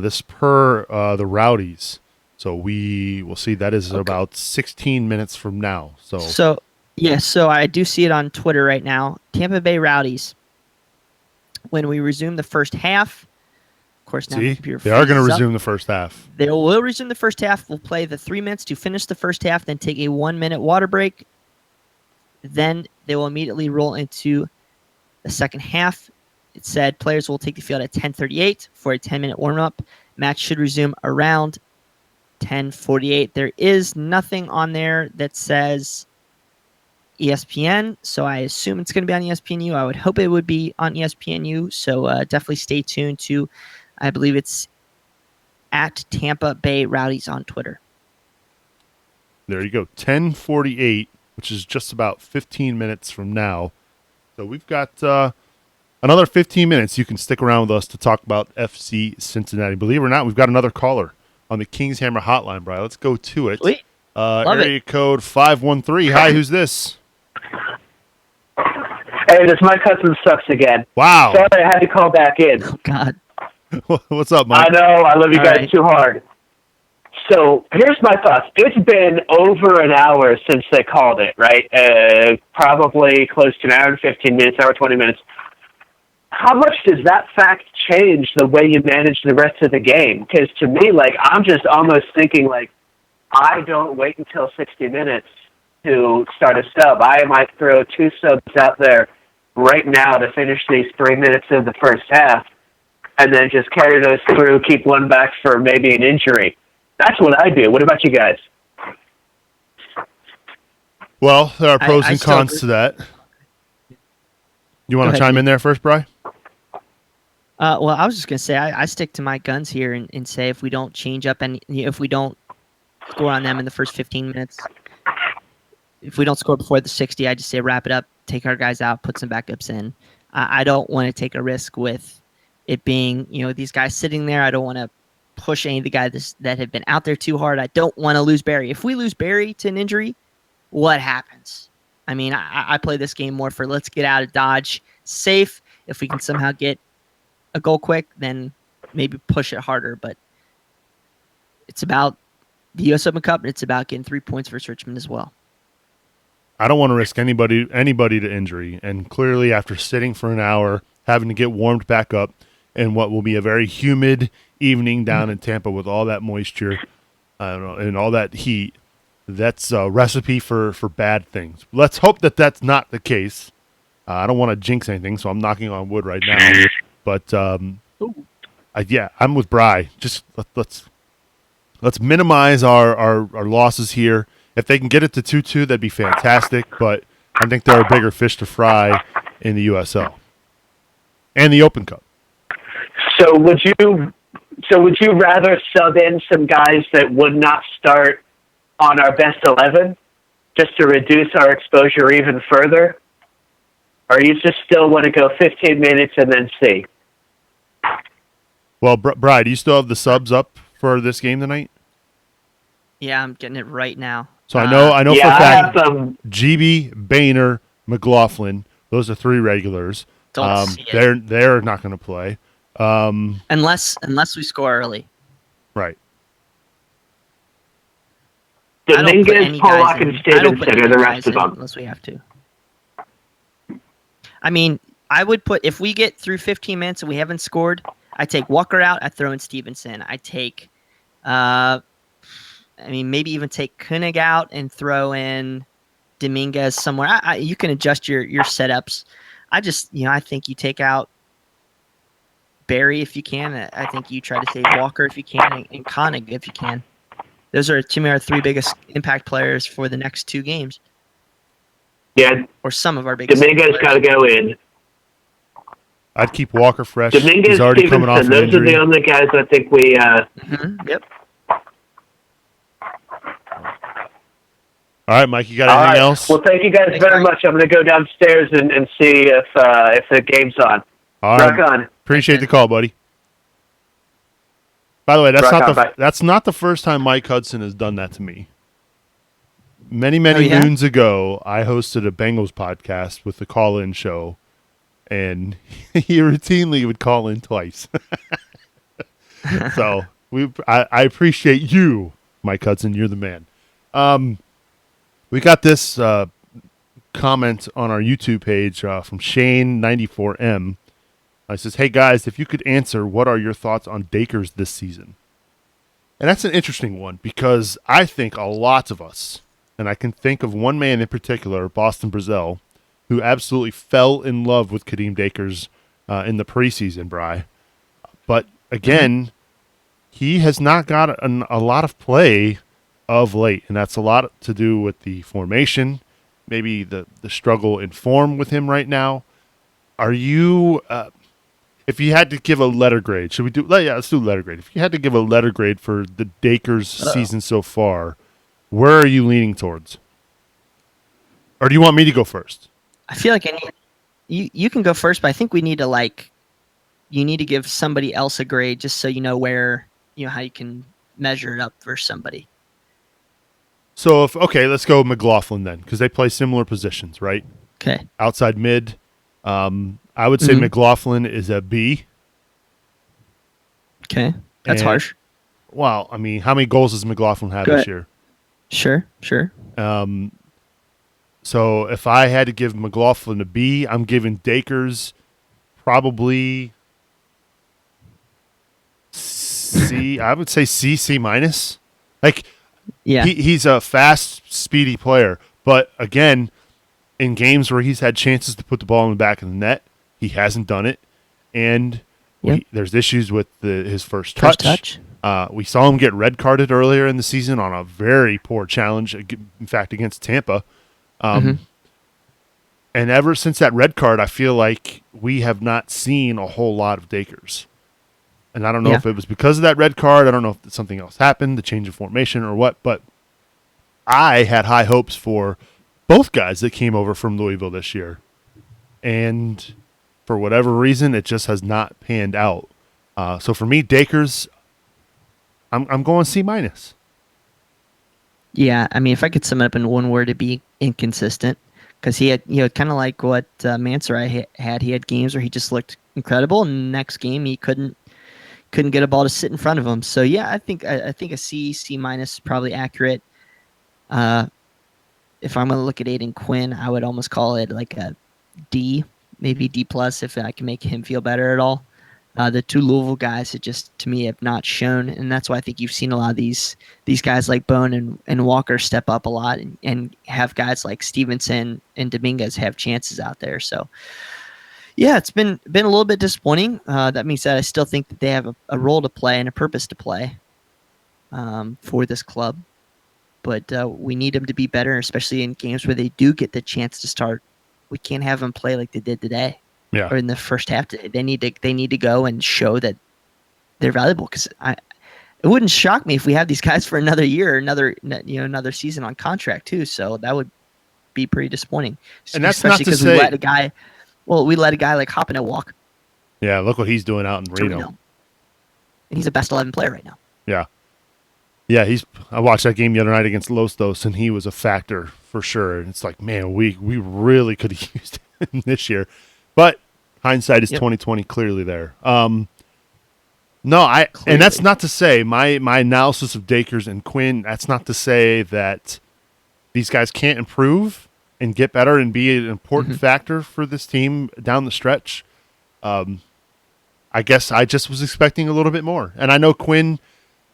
This per the Rowdies. So we will see that is about 16 minutes from now. So I do see it on Twitter right now. Tampa Bay Rowdies. When we resume the first half, of course, now they are going to resume the first half. They will resume the first half. We'll play the 3 minutes to finish the first half, then take a 1 minute water break. Then they will immediately roll into the second half. It said players will take the field at 10:38 for a 10-minute warm-up. Match should resume around 10:48. There is nothing on there that says ESPN, so I assume it's going to be on ESPNU. I would hope it would be on ESPNU, so definitely stay tuned to, I believe it's at Tampa Bay Rowdies on Twitter. There you go, 10:48, which is just about 15 minutes from now. So we've got another 15 minutes. You can stick around with us to talk about FC Cincinnati. Believe it or not, we've got another caller on the King's Hammer hotline, Bryan. Let's go to it. Sweet. Area code 513. Hi, who's this? Hey, this Mike Hudson sucks again. Wow. Sorry, I had to call back in. Oh, God. What's up, Mike? I know, I love you guys too hard. So here's my thoughts. It's been over an hour since they called it, right? Probably close to an hour and 15 minutes, hour 20 minutes. How much does that fact change the way you manage the rest of the game? Because to me, like, I'm just almost thinking, like, I don't wait until 60 minutes to start a sub. I might throw 2 subs out there right now to finish these 3 minutes of the first half, and then just carry those through, keep one back for maybe an injury. That's what I do. What about you guys? Well, there are pros and cons to that. You want to chime in there first, Bryan? Well, I was just going to say, I stick to my guns here and say if we don't change up and if we don't score on them in the first 15 minutes, if we don't score before the 60, I just say wrap it up, take our guys out, put some backups in. I don't want to take a risk with it being, these guys sitting there. I don't want to push any of the guys that have been out there too hard. I don't want to lose Barry. If we lose Barry to an injury, what happens? I mean, I play this game more for let's get out of Dodge safe. If we can somehow get a goal quick, then maybe push it harder. But it's about the U.S. Open Cup, and it's about getting 3 points versus Richmond as well. I don't want to risk anybody to injury. And clearly, after sitting for an hour, having to get warmed back up in what will be a very humid evening down in Tampa with all that moisture and all that heat, that's a recipe for bad things. Let's hope that that's not the case. I don't want to jinx anything, so I'm knocking on wood right now. But I'm with Bri. Just let's minimize our losses here. If they can get it to 2-2, that'd be fantastic. But I think there are bigger fish to fry in the USL and the Open Cup. So would you rather sub in some guys that would not start on our best 11 just to reduce our exposure even further? Or you just still want to go 15 minutes and then see? Well, Bri, do you still have the subs up for this game tonight? Yeah, I'm getting it right now. So I know for a fact, GB, Boehner, McLaughlin, those are 3 regulars. They're not going to play. Unless we score early. Right. Dominguez, Pollock, and Stevenson are the rest of them. Unless we have to. I mean, I would put, if we get through 15 minutes and we haven't scored, I take Walker out, I throw in Stevenson. I take, maybe even take Koenig out and throw in Dominguez somewhere. You can adjust your setups. I think you take out Barry if you can. I think you try to save Walker if you can, and Koenig if you can. Those are, to me, our 3 biggest impact players for the next 2 games. Yeah. Or some of our biggest. Dominguez got to go in. I'd keep Walker fresh. Dominguez, he's already coming off an injury. Those are the only guys I think we... Yep. All right, Mike, you got anything else? Well, thank you guys very much. I'm going to go downstairs and see if the game's on. All Rock right. on. Appreciate the call, buddy. By the way, Bye. that's not the first time Mike Hudson has done that to me. Many yeah? moons ago, I hosted a Bengals podcast with the call-in show, and he routinely would call in twice. So I appreciate you, Mike Hudson. You're the man. We got this comment on our YouTube page from Shane94M. He says, "Hey guys, if you could answer, what are your thoughts on Dakers this season?" And that's an interesting one because I think a lot of us, and I can think of one man in particular, Boston Brazil, who absolutely fell in love with Kadeem Dakers in the preseason, Bri. But again, he has not got a lot of play of late, and that's a lot to do with the formation, maybe the struggle in form with him right now. Are you... if you had to give a letter grade, should we do? Yeah, let's do letter grade. If you had to give a letter grade for the Dakers season so far, where are you leaning towards? Or do you want me to go first? I feel like you can go first, but I think we need to you need to give somebody else a grade just so you know where how you can measure it up versus somebody. So let's go McLaughlin then, because they play similar positions, right? Okay. Outside mid. I would say McLaughlin is a B. Okay. That's harsh. Well, I mean, how many goals does McLaughlin have this year? Sure. So if I had to give McLaughlin a B, I'm giving Dakers probably C. I would say C minus. He's a fast, speedy player, but again, in games where he's had chances to put the ball in the back of the net, he hasn't done it, and there's issues with his first touch. We saw him get red carded earlier in the season on a very poor challenge, in fact, against Tampa. And ever since that red card, I feel like we have not seen a whole lot of Dakers. And I don't know if it was because of that red card. I don't know if something else happened, the change of formation or what, but I had high hopes for both guys that came over from Louisville this year. And for whatever reason, it just has not panned out. So for me, Dakers, I'm going C minus. Yeah, I mean, if I could sum it up in one word, it'd be inconsistent. Because he had, kind of like what Mansour had. He had games where he just looked incredible, and next game he couldn't get a ball to sit in front of him. So yeah, I think a C minus is probably accurate. If I'm going to look at Aiden Quinn, I would almost call it like a D, maybe D plus if I can make him feel better at all. The two Louisville guys, it just to me have not shown, and that's why I think you've seen a lot of these guys like Bone and Walker step up a lot, and have guys like Stevenson and Dominguez have chances out there. So yeah, it's been a little bit disappointing. That being said, I still think that they have a role to play and a purpose to play for this club. But we need them to be better, especially in games where they do get the chance to start. We can't have them play like they did today. Yeah. Or in the first half. They need to go and show that they're valuable. Because it wouldn't shock me if we have these guys for another year, another season on contract too. So that would be pretty disappointing. And that's especially not to because say we let a guy. Well, we let a guy like Hoppin' walk. Yeah, look what he's doing out in Reno. And he's a best 11 player right now. Yeah. Yeah, I watched that game the other night against Los Dos, and he was a factor for sure. And it's like, man, we really could have used him this year. But hindsight is 20/20 clearly there. And that's not to say my analysis of Dakers and Quinn, that's not to say that these guys can't improve and get better and be an important factor for this team down the stretch. I guess I just was expecting a little bit more. And I know Quinn,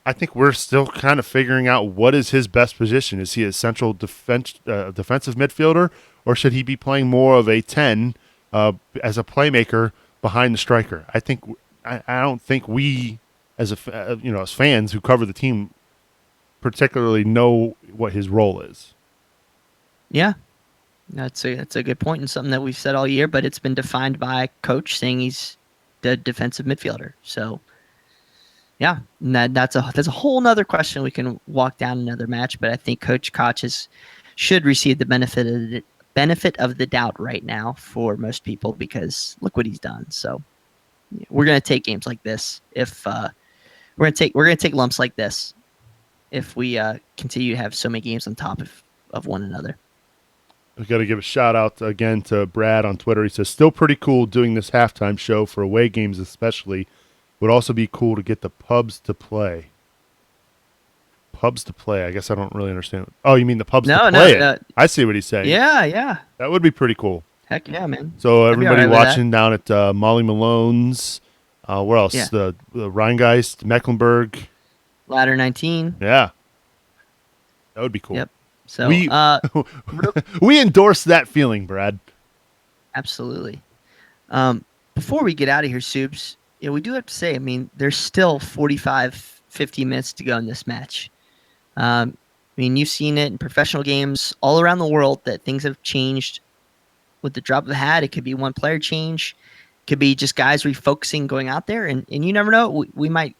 I think we're still kind of figuring out what is his best position. Is he a central defensive midfielder, or should he be playing more of a 10 as a playmaker behind the striker? I don't think we, as as fans who cover the team, particularly know what his role is. Yeah, that's a good point, and something that we've said all year. But it's been defined by coach saying he's the defensive midfielder. So yeah, that's a whole nother question. We can walk down another match, but I think Coach Koch should receive the benefit of the doubt right now for most people, because look what he's done. So we're gonna take games like this if we're gonna take lumps like this if we continue to have so many games on top of one another. We got to give a shout out again to Brad on Twitter. He says, still pretty cool doing this halftime show for away games especially. Would also be cool to get the pubs to play. Pubs to play. I guess I don't really understand. Oh, you mean the pubs to play it? No. I see what he's saying. Yeah. That would be pretty cool. Heck yeah, man. So everybody watching down at Molly Malone's, where else? Yeah. The Rheingeist, Mecklenburg. Ladder 19. Yeah. That would be cool. Yep. So we endorse that feeling, Brad. Absolutely. Before we get out of here, Subes, we do have to say, I mean, there's still 45, 50 minutes to go in this match. I mean, you've seen it in professional games all around the world that things have changed with the drop of a hat. It could be one player change. It could be just guys refocusing, going out there. And you never know. We might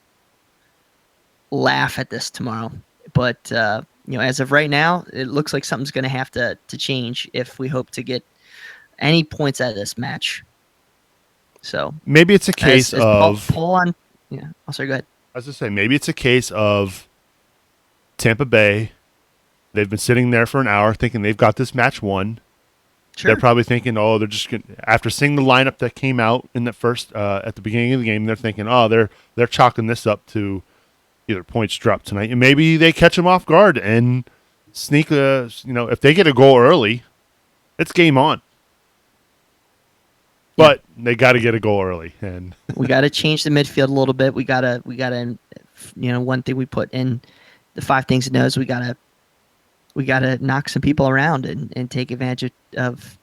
laugh at this tomorrow. But, as of right now, it looks like something's going to have to change if we hope to get any points out of this match. So maybe it's a case of pull on. Yeah. Oh, sorry. Go ahead. I was just saying, maybe it's a case of Tampa Bay. They've been sitting there for an hour thinking they've got this match won. Sure. They're probably thinking, they're just going after seeing the lineup that came out in the first at the beginning of the game, they're thinking, they're chalking this up to either points dropped tonight, and maybe they catch them off guard and sneak if they get a goal early, it's game on. But they got to get a goal early, and we got to change the midfield a little bit. We got to one thing we put in the 5 things to know is we got to knock some people around and take advantage of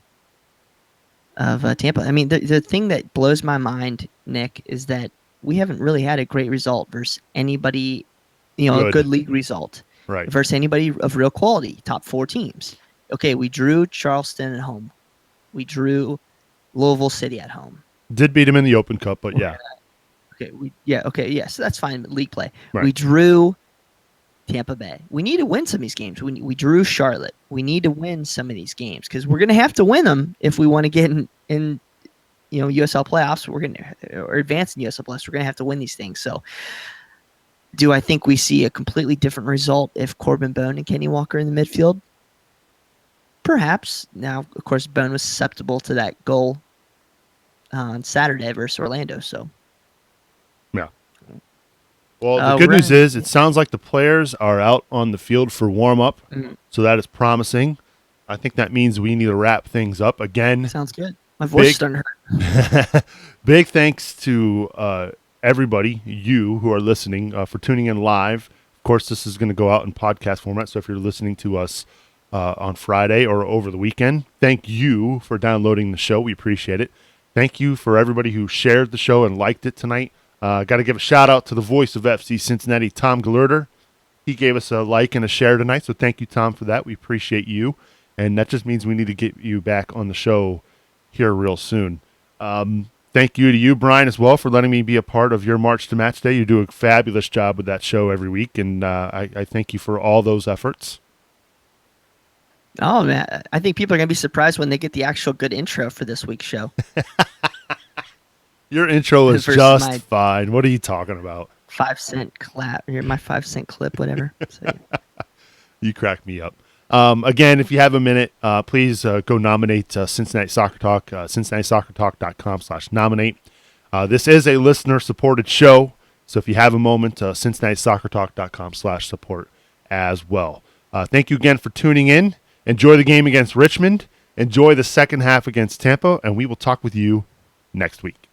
Tampa. I mean, the thing that blows my mind, Nick, is that we haven't really had a great result versus anybody, a good league result. Right. Versus anybody of real quality, top 4 teams. Okay, we drew Charleston at home. We drew Louisville City at home. Did beat them in the Open Cup, but yeah. Okay, so that's fine. League play. Right. We drew Tampa Bay. We need to win some of these games. We drew Charlotte. We need to win some of these games because we're going to have to win them if we want to get in USL playoffs. Or advance in USL playoffs. We're going to have to win these things. So, do I think we see a completely different result if Corbin Bone and Kenny Walker in the midfield? Perhaps. Now, of course, Bone was susceptible to that goal on Saturday versus Orlando. So, yeah. Well, the good news is it sounds like the players are out on the field for warm-up, so that is promising. I think that means we need to wrap things up again. Sounds good. My voice is starting to hurt. Big thanks to everybody, you who are listening, for tuning in live. Of course, this is going to go out in podcast format, so if you're listening to us on Friday or over the weekend, thank you for downloading the show. We appreciate it. Thank you for everybody who shared the show and liked it tonight. Got to give a shout-out to the voice of FC Cincinnati, Tom Galerter. He gave us a like and a share tonight, so thank you, Tom, for that. We appreciate you, and that just means we need to get you back on the show here real soon. Thank you to you, Bryan, as well, for letting me be a part of your March to Match Day. You do a fabulous job with that show every week, and I thank you for all those efforts. Oh, man. I think people are going to be surprised when they get the actual good intro for this week's show. Your intro is just fine. What are you talking about? 5-cent clap. You're my 5-cent clip, whatever. So, yeah. You crack me up. Again, if you have a minute, please go nominate Cincinnati Soccer Talk, cincinnatисoccertalk.com/nominate. This is a listener-supported show, so if you have a moment, cincinnatисoccertalk.com/support as well. Thank you again for tuning in. Enjoy the game against Richmond. Enjoy the second half against Tampa, and we will talk with you next week.